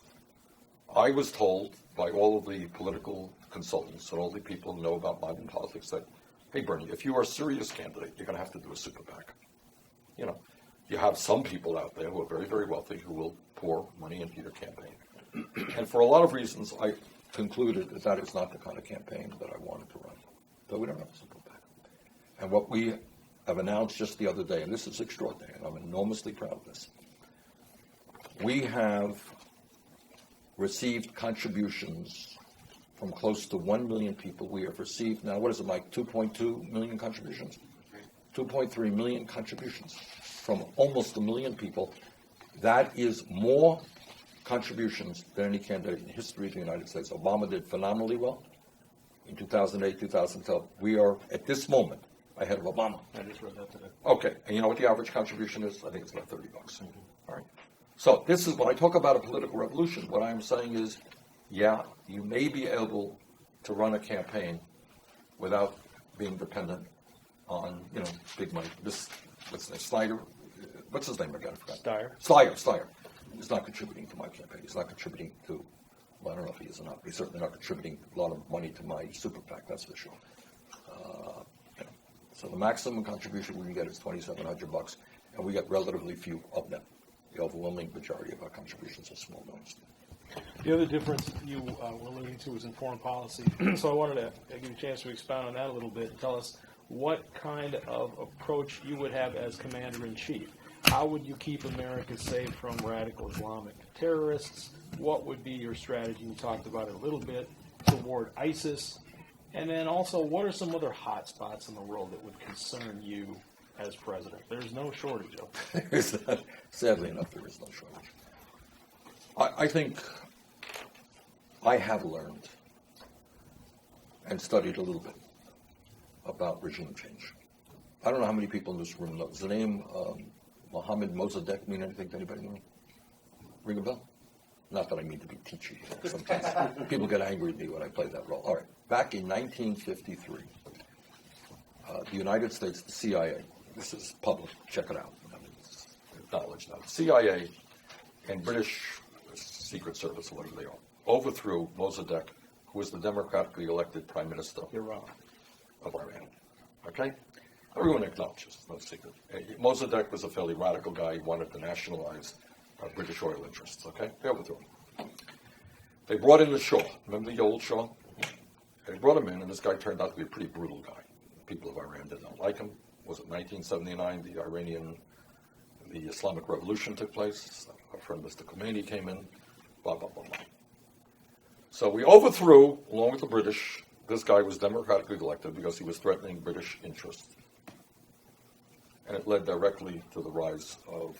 I was told by all of the political consultants and all the people who know about modern politics that, hey, Bernie, if you are a serious candidate, you're going to have to do a super PAC. You know, you have some people out there who are very, very wealthy who will pour money into your campaign. And for a lot of reasons, I concluded that that is not the kind of campaign that I wanted to run. So we don't have a super PAC. And what we have announced just the other day, and this is extraordinary, and I'm enormously proud of this, we have received contributions from close to 1 million people. We have received, now what is it, Mike, 2.2 million contributions? 2.3 million contributions from almost 1 million people. That is more contributions than any candidate in the history of the United States. Obama did phenomenally well in 2008, 2012. We are, at this moment, ahead of Obama. I just read that today. Okay, and you know what the average contribution is? I think it's about $30. All right. So this is, when I talk about a political revolution, what I'm saying is, yeah, you may be able to run a campaign without being dependent on, you know, big money. This, what's his name, Snyder? What's his name again? I forgot. Steyer. He's not contributing to my campaign. He's not contributing to, well, I don't know if he is or not, but he's certainly not contributing a lot of money to my super PAC, that's for sure. You know, so the maximum contribution we can get is $2,700, and we get relatively few of them. The overwhelming majority of our contributions are small donors. The other difference you were alluding to was in foreign policy. So I wanted to give you a chance to expound on that a little bit and tell us what kind of approach you would have as commander-in-chief. How would you keep America safe from radical Islamic terrorists? What would be your strategy? You talked about it a little bit toward ISIS. And then also, what are some other hot spots in the world that would concern you as president? There's no shortage of them. Sadly enough, there is no shortage. I think I have learned and studied a little bit about regime change. I don't know how many people in this room know. Does the name Mohammed Mossadegh mean anything to anybody? Ring a bell? Not that I mean to be teachy. Sometimes people get angry at me when I play that role. All right. Back in 1953, the United States, the CIA, this is public, check it out. I mean, it's knowledge now. The CIA and British Secret Service, whatever they are, overthrew Mossadegh, who was the democratically elected prime minister of Iran. Okay? Everyone acknowledges, it's no secret. Mossadegh was a fairly radical guy. He wanted to nationalize British oil interests. Okay? They overthrew him. They brought in the Shah. Remember the old Shah? They brought him in, and this guy turned out to be a pretty brutal guy. The people of Iran did not like him. Was it 1979, the Islamic Revolution took place? Our friend Mr. Khomeini came in, blah, blah, blah, blah. So we overthrew, along with the British, this guy was democratically elected because he was threatening British interests. And it led directly to the rise of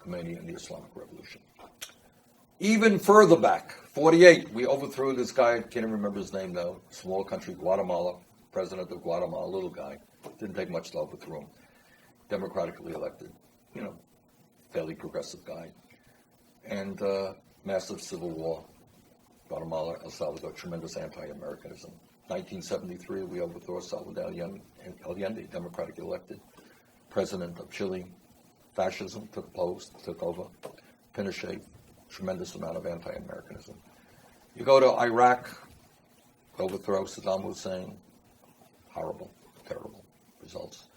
Khomeini and the Islamic Revolution. Even further back, 48, we overthrew this guy, can't even remember his name though, small country, Guatemala, president of Guatemala, little guy. Didn't take much to overthrow him. Democratically elected, you know, fairly progressive guy. And massive civil war, Guatemala, El Salvador, tremendous anti-Americanism. 1973, we overthrew Salvador Allende, democratically elected president of Chile. Fascism took over. Pinochet, tremendous amount of anti-Americanism. You go to Iraq, overthrow Saddam Hussein, horrible, terrible results.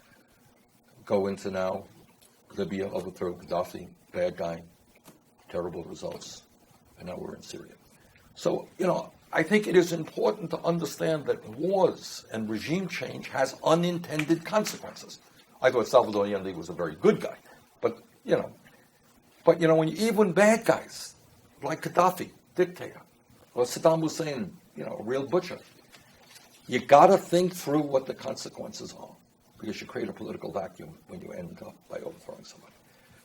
Go into now Libya, overthrow Gaddafi, bad guy, terrible results. And now we're in Syria. So, I think it is important to understand that wars and regime change has unintended consequences. I thought Salvador Allende was a very good guy, but when even bad guys like Gaddafi, dictator, or Saddam Hussein, a real butcher, you got to think through what the consequences are, because you create a political vacuum when you end up by overthrowing somebody.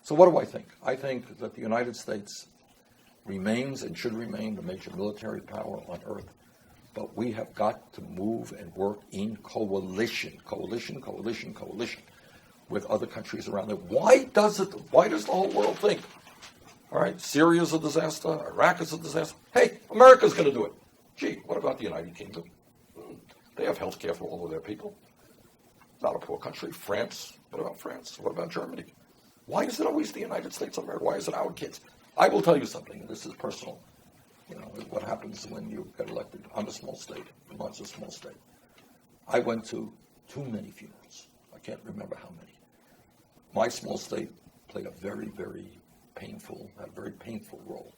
So what do I think? I think that the United States remains and should remain the major military power on earth, but we have got to move and work in coalition with other countries around there. Why does the whole world think, all right, Syria's a disaster, Iraq is a disaster, hey, America's going to do it. Gee, what about the United Kingdom? They have health care for all of their people. Not a poor country. France, what about France? What about Germany? Why is it always the United States of America? Why is it our kids? I will tell you something, and this is personal. What happens when you get elected. I'm a small state. Vermont's a small state. I went to too many funerals. I can't remember how many. My small state played a very, very painful role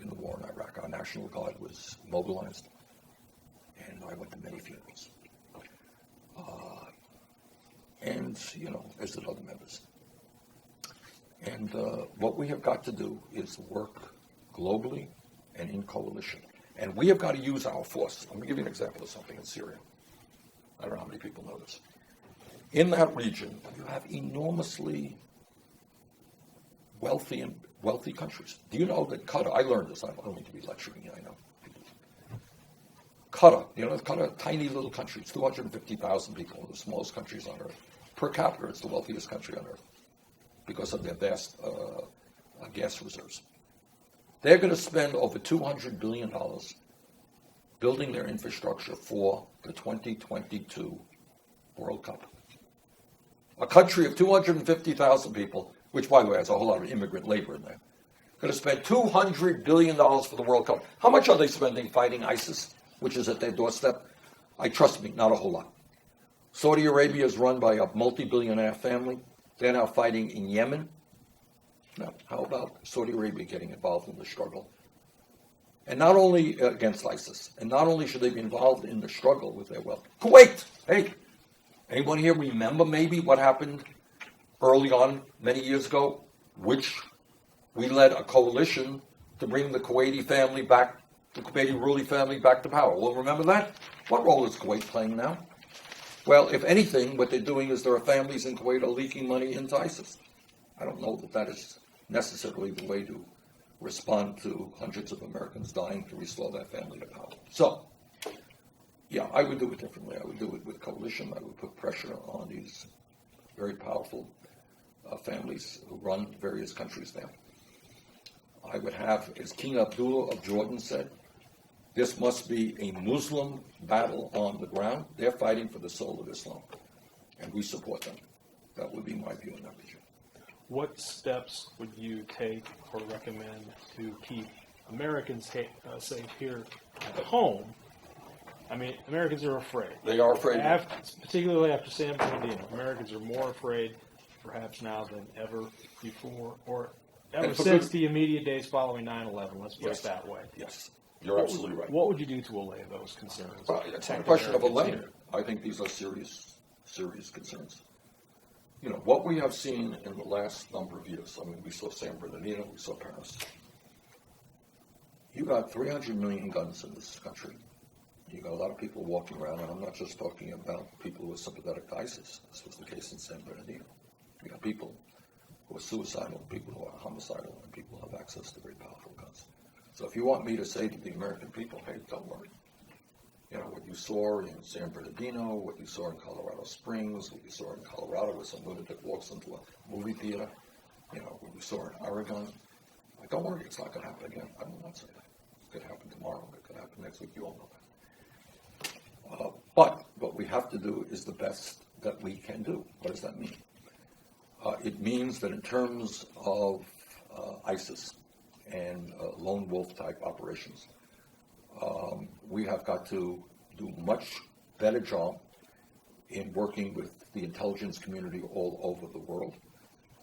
in the war in Iraq. Our National Guard was mobilized, and I went to many funerals. As did other members. And what we have got to do is work globally and in coalition. And we have got to use our force. I'm going to give you an example of something in Syria. I don't know how many people know this. In that region, you have enormously wealthy countries. Do you know that Qatar, I learned this, I don't mean to be lecturing you, I know. Qatar, Qatar, tiny little country, it's 250,000 people, one of the smallest countries on earth. Per capita, it's the wealthiest country on earth because of their vast gas reserves. They're going to spend over $200 billion building their infrastructure for the 2022 World Cup. A country of 250,000 people, which, by the way, has a whole lot of immigrant labor in there, going to spend $200 billion for the World Cup. How much are they spending fighting ISIS, which is at their doorstep? Trust me, not a whole lot. Saudi Arabia is run by a multi-billionaire family. They're now fighting in Yemen. Now, how about Saudi Arabia getting involved in the struggle? And not only against ISIS, and not only should they be involved in the struggle with their wealth. Kuwait! Hey, anyone here remember maybe what happened early on, many years ago, which we led a coalition to bring the Kuwaiti family back, the Kuwaiti ruling family back to power. Well, remember that? What role is Kuwait playing now? Well, if anything, what they're doing is there are families in Kuwait are leaking money into ISIS. I don't know that is necessarily the way to respond to hundreds of Americans dying to restore that family to power. So, yeah, I would do it differently. I would do it with coalition. I would put pressure on these very powerful families who run various countries there. I would have, as King Abdullah of Jordan said, this must be a Muslim battle on the ground. They're fighting for the soul of Islam, and we support them. That would be my view on that issue. What steps would you take or recommend to keep Americans safe here at home? I mean, Americans are afraid. They are afraid. Particularly after San Bernardino. Americans are more afraid, perhaps now than ever before, or ever since the immediate days following 9/11. Let's put it that way. Yes, you're absolutely right. What would you do to allay those concerns? Well, it's not a question of allaying it. I think these are serious concerns. What we have seen in the last number of years, I mean, we saw San Bernardino, we saw Paris. You got 300 million guns in this country. You got a lot of people walking around, and I'm not just talking about people who are sympathetic to ISIS. This was the case in San Bernardino. You got people who are suicidal, people who are homicidal, and people who have access to very powerful guns. So if you want me to say to the American people, hey, don't worry. What you saw in San Bernardino, what you saw in Colorado Springs, what you saw in Colorado where some lunatic walks into a movie theater, what you saw in Oregon, don't worry, it's not going to happen again. I will not say that. It could happen tomorrow. It could happen next week. You all know that. But what we have to do is the best that we can do. What does that mean? It means that in terms of ISIS and lone wolf type operations, We have got to do much better job in working with the intelligence community all over the world.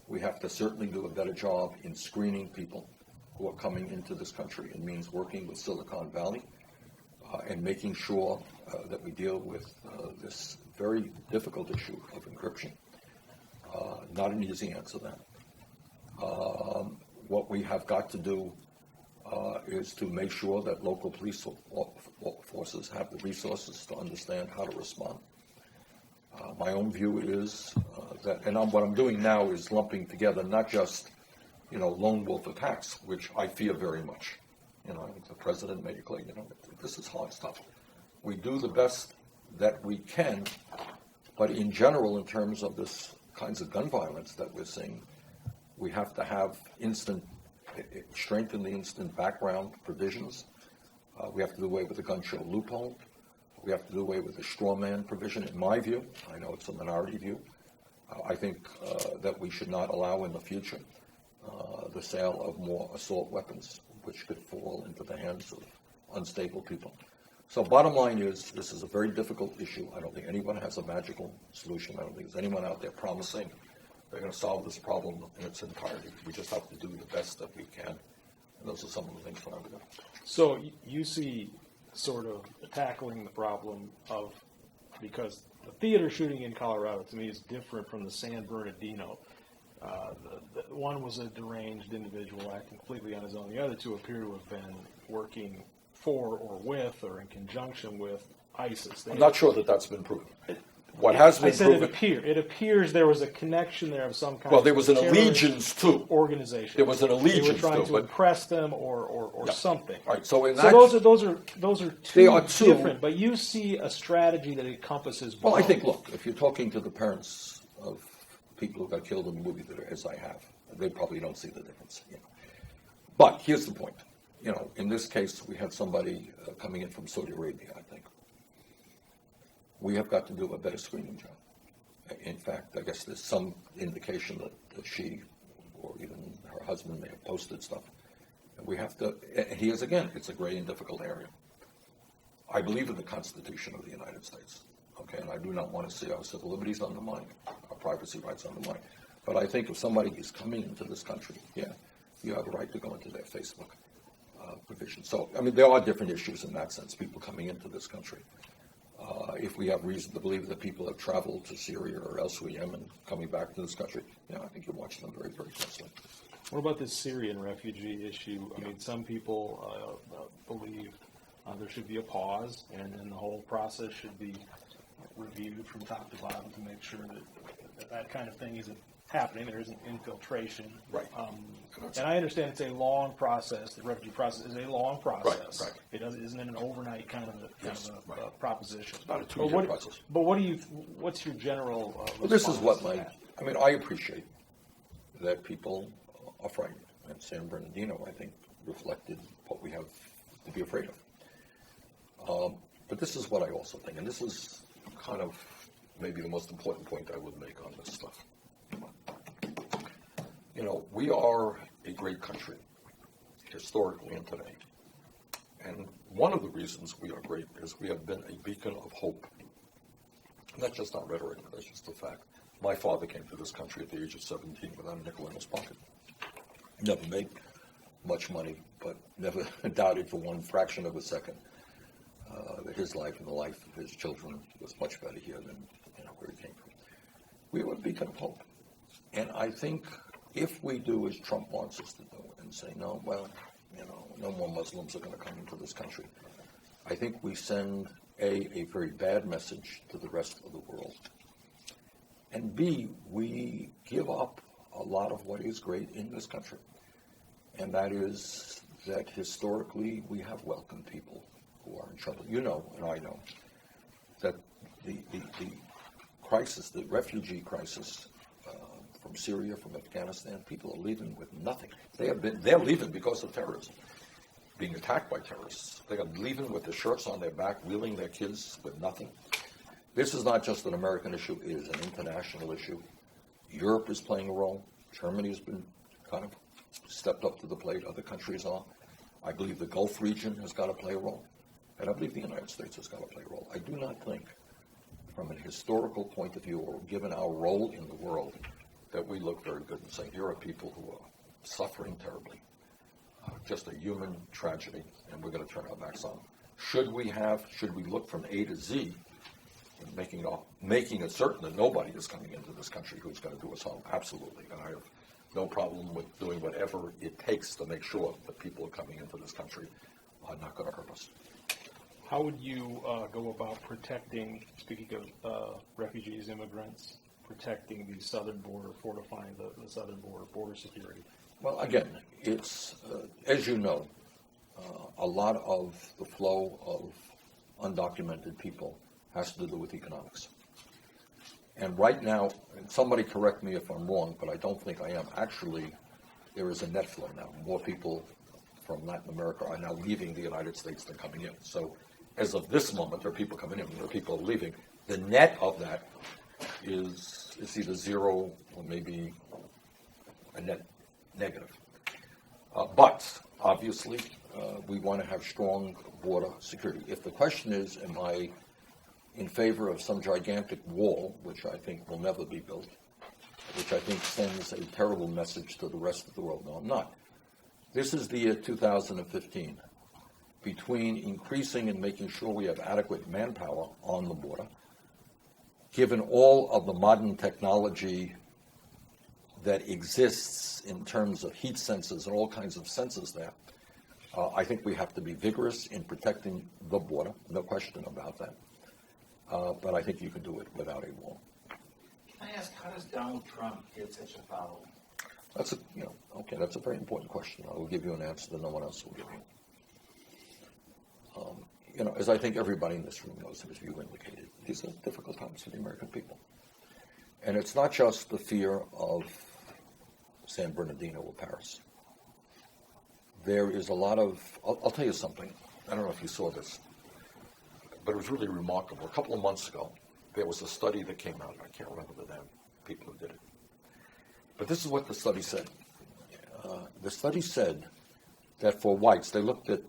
We have to certainly do a better job in screening people who are coming into this country. It means working with Silicon Valley and making sure that we deal with this very difficult issue of encryption. Not an easy answer then. What we have got to do is to make sure that local police forces have the resources to understand how to respond. My own view is that, and what I'm doing now is lumping together not just, lone wolf attacks, which I fear very much. The president made it clear, this is hard stuff. We do the best that we can, but in general, in terms of this kinds of gun violence that we're seeing, we have to have strengthen the instant background provisions. We have to do away with the gun show loophole. We have to do away with the straw man provision, in my view. I know it's a minority view. I think that we should not allow in the future the sale of more assault weapons, which could fall into the hands of unstable people. So bottom line is, this is a very difficult issue. I don't think anyone has a magical solution. I don't think there's anyone out there promising they're going to solve this problem in its entirety. We just have to do the best that we can. And those are some of the things that I'm doing. So you see sort of tackling the problem of, because the theater shooting in Colorado to me is different from the San Bernardino. The one was a deranged individual acting completely on his own. The other two appear to have been working for or with or in conjunction with ISIS. I'm not sure that that's been proven. What has been proven... It appears there was a connection there of some kind. Well, there was an allegiance to. Organization. There was an allegiance to. They were trying to impress them or something. Right. So those are they are two different, but you see a strategy that encompasses both. Well, I think, look, if you're talking to the parents of people who got killed in the movie theater, as I have, they probably don't see the difference. But here's the point. In this case, we had somebody coming in from Saudi Arabia, I think. We have got to do a better screening job. In fact, I guess there's some indication that she or even her husband may have posted stuff. And we have to, and here's again, it's a great and difficult area. I believe in the Constitution of the United States, okay, and I do not want to see our civil liberties undermined, our privacy rights undermined. But I think if somebody is coming into this country, you have a right to go into their Facebook provision. So, I mean, there are different issues in that sense, people coming into this country. If we have reason to believe that people have traveled to Syria or elsewhere, Yemen, coming back to this country, I think you watch them very, very closely. What about this Syrian refugee issue? I mean, some people believe there should be a pause, and then the whole process should be reviewed from top to bottom to make sure that kind of thing isn't happening. There isn't infiltration. Right. And I understand it's a long process. The refugee process is a long process. Right. It isn't an overnight kind of a proposition. It's not a 2-year process. But what's your general well, this is what I appreciate that people are frightened. And San Bernardino, I think, reflected what we have to be afraid of. But this is what I also think, and this is kind of maybe the most important point I would make on this stuff. We are a great country, historically and today. And one of the reasons we are great is we have been a beacon of hope. Not just our rhetoric, that's just a fact. My father came to this country at the age of 17 without a nickel in his pocket. Never made much money, but never doubted for one fraction of a second that his life and the life of his children was much better here than where he came from. We were a beacon of hope. And I think if we do as Trump wants us to do and say, no more Muslims are going to come into this country, I think we send a very bad message to the rest of the world. And B, we give up a lot of what is great in this country. And that is that historically we have welcomed people who are in trouble. You know, and I know, that the crisis, the refugee crisis from Syria, from Afghanistan, people are leaving with nothing. They're leaving because of terrorism, being attacked by terrorists. They are leaving with their shirts on their back, wheeling their kids with nothing. This is not just an American issue, it is an international issue. Europe is playing a role. Germany has been kind of stepped up to the plate. Other countries are. I believe the Gulf region has got to play a role. and I believe the United States has got to play a role. I do not think, from a historical point of view, or given our role in the world, that we look very good in saying, here are people who are suffering terribly, just a human tragedy, and we're going to turn our backs on them. Should we look from A to Z, in making it certain that nobody is coming into this country who's going to do us harm? Absolutely, and I have no problem with doing whatever it takes to make sure that people coming into this country are not going to hurt us. How would you go about protecting, speaking of refugees, immigrants, protecting the southern border, fortifying the southern border security? Well, again, it's, as you know, a lot of the flow of undocumented people has to do with economics. And right now, and somebody correct me if I'm wrong, but I don't think I am. Actually, there is a net flow now. More people from Latin America are now leaving the United States than coming in. So as of this moment, there are people coming in, there are people leaving. The net of that is either zero or maybe a net negative. But obviously, we want to have strong border security. If the question is, am I in favor of some gigantic wall, which I think will never be built, which I think sends a terrible message to the rest of the world? No, I'm not. This is the year 2015. Between increasing and making sure we have adequate manpower on the border, given all of the modern technology that exists in terms of heat sensors and all kinds of sensors there, I think we have to be vigorous in protecting the border, no question about that. But I think you can do it without a wall. Can I ask, how does Donald Trump get such a following? That's a very important question. I will give you an answer that no one else will give you. As I think everybody in this room knows, as you indicated, these are difficult times for the American people. And it's not just the fear of San Bernardino or Paris. There is a lot of, I'll tell you something, I don't know if you saw this, but it was really remarkable. A couple of months ago, there was a study that came out. I can't remember the damn people who did it. But this is what the study said. The study said that for whites, they looked at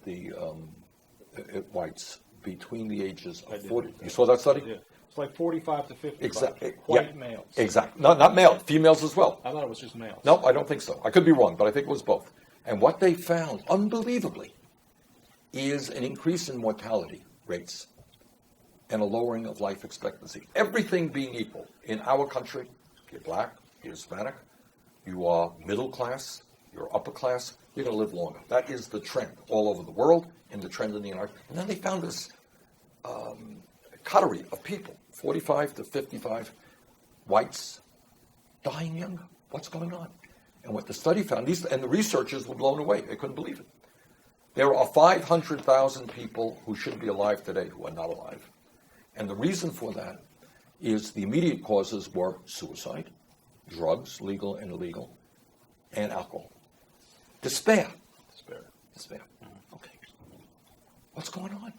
at whites between the ages of 40. You saw that study? Yeah. It's like 45 to 55. Exactly. White Yeah. males. Exactly. Not male, females as well. I thought it was just males. No, I don't think so. I could be wrong, but I think it was both. And what they found, unbelievably, is an increase in mortality rates and a lowering of life expectancy. Everything being equal in our country, if you're black, you're Hispanic, you are middle class, you're upper class, you're going to live longer. That is the trend all over the world and the trend in the United States. And then they found this coterie of people, 45 to 55 whites, dying younger. What's going on? And what the study found, and the researchers were blown away. They couldn't believe it. There are 500,000 people who should be alive today who are not alive. And the reason for that is the immediate causes were suicide, drugs, legal and illegal, and alcohol. Despair. Okay. What's going on?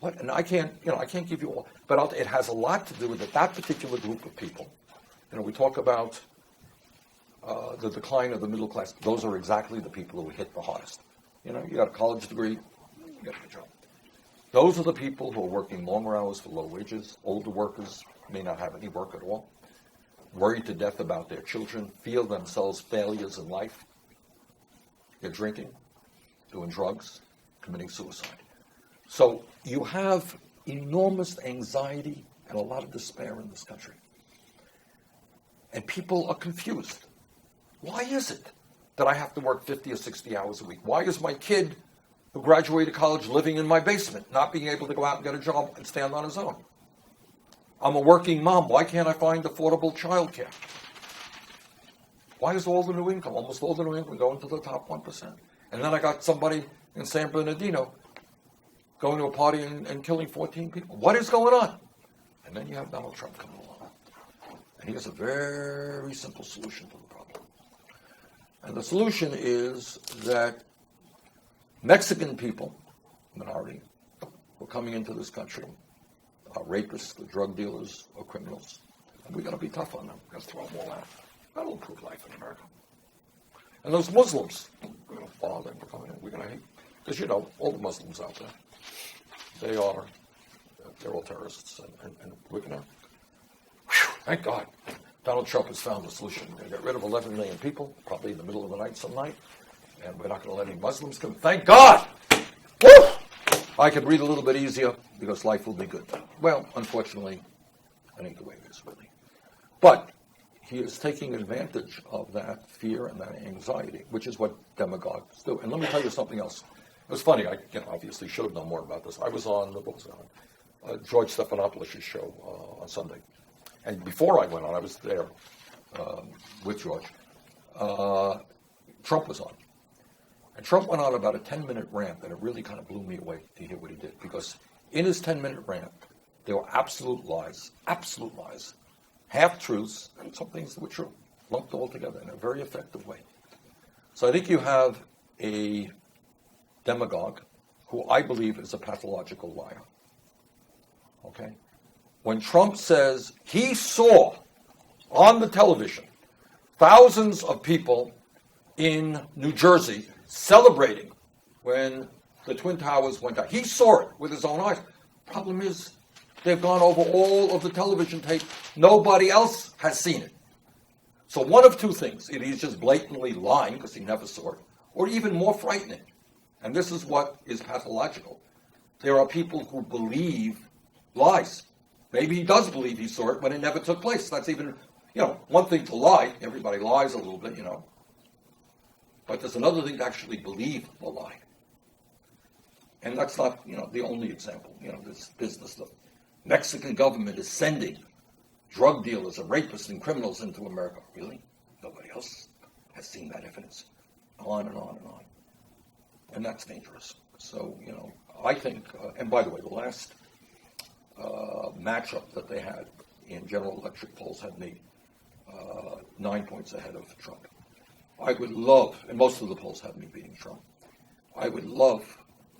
What? And I can't give you all, but it has a lot to do with that particular group of people. We talk about the decline of the middle class. Those are exactly the people who hit the hardest. You got a college degree, you got a good job. Those are the people who are working longer hours for low wages. Older workers may not have any work at all, worried to death about their children, feel themselves failures in life. They're drinking, doing drugs, committing suicide. So you have enormous anxiety and a lot of despair in this country. And people are confused. Why is it that I have to work 50 or 60 hours a week? Why is my kid who graduated college living in my basement, not being able to go out and get a job and stand on his own? I'm a working mom. Why can't I find affordable childcare? Why is almost all the new income going to the top 1%? And then I got somebody in San Bernardino going to a party and killing 14 people. What is going on? And then you have Donald Trump coming along. And he has a very simple solution to the problem. And the solution is that Mexican people, minority, who are coming into this country, are rapists, or drug dealers, or criminals. And we've got to be tough on them. We've got to throw them all out. That'll improve life in America. And those Muslims, we're going to follow them for coming in. We're going to hate. Because all the Muslims out there, they're all terrorists. And we're going to, thank God, Donald Trump has found a solution. We're going to get rid of 11 million people, probably in the middle of the night some night, and we're not going to let any Muslims come. Thank God! Woo! I can breathe a little bit easier because life will be good. Well, unfortunately, that ain't the way it is, really. But he is taking advantage of that fear and that anxiety, which is what demagogues do. And let me tell you something else. It was funny. I obviously should have known more about this. I was on, what was it on? George Stephanopoulos' show on Sunday. And before I went on, I was there with George. Trump was on. And Trump went on about a 10-minute rant, and it really kind of blew me away to hear what he did. Because in his 10-minute rant, there were absolute lies, half-truths, and some things that were true, lumped all together in a very effective way. So I think you have a demagogue who I believe is a pathological liar. Okay? When Trump says he saw on the television thousands of people in New Jersey celebrating when the Twin Towers went down. He saw it with his own eyes. Problem is, they've gone over all of the television tape. Nobody else has seen it. So one of two things. Either he's just blatantly lying because he never saw it, or even more frightening. And this is what is pathological. There are people who believe lies. Maybe he does believe he saw it when it never took place. That's even, one thing to lie. Everybody lies a little bit, But there's another thing to actually believe the lie. And that's not, the only example. This business, the Mexican government is sending drug dealers and rapists and criminals into America. Really? Nobody else has seen that evidence. On and on and on. And that's dangerous. So, I think, and by the way, the last matchup that they had in General Electric polls had me 9 points ahead of Trump. I would love, and most of the polls have me beating Trump. I would love,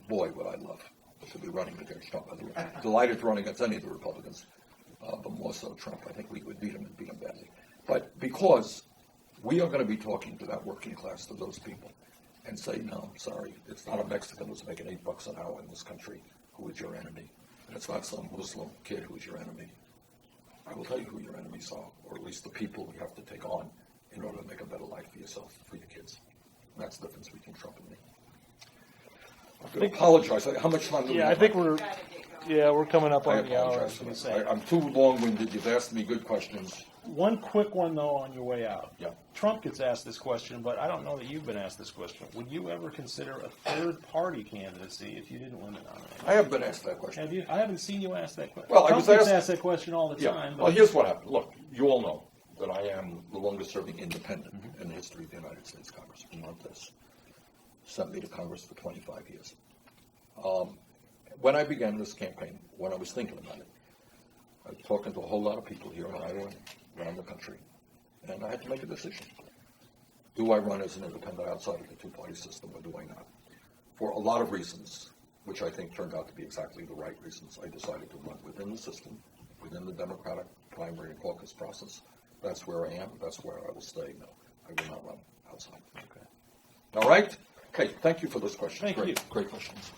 boy, would I love to be running against Trump. I'd be delighted to run against any of the Republicans, but more so Trump. I think we would beat him and beat him badly. But because we are going to be talking to that working class, to those people, and say, no, I'm sorry, it's not a Mexican who's making $8 an hour in this country who is your enemy. And it's not some Muslim kid who's your enemy. I will tell you who your enemies are, or at least the people you have to take on in order to make a better life for yourself, for your kids. And that's the difference between Trump and me. I apologize. How much time do we have? I think we're coming up on the hour. I'm too long-winded. You've asked me good questions. One quick one, though, on your way out. Yeah. Trump gets asked this question, but I don't know that you've been asked this question. Would you ever consider a third-party candidacy if you didn't win the nomination? I have been asked that question. Have you? I haven't seen you ask that question. Well, Trump gets asked that question all the time. Yeah. Well, here's what happened. Look, you all know that I am the longest-serving independent in the history of the United States Congress. Montes sent me to Congress for 25 years. When I began this campaign, when I was thinking about it, I was talking to a whole lot of people here in Iowa and around the country, and I had to make a decision. Do I run as an independent outside of the two-party system, or do I not? For a lot of reasons, which I think turned out to be exactly the right reasons, I decided to run within the system, within the Democratic primary and caucus process. That's where I am. That's where I will stay. No, I will not run outside. Okay. All right? Okay, thank you for those questions. Thank you. Great questions.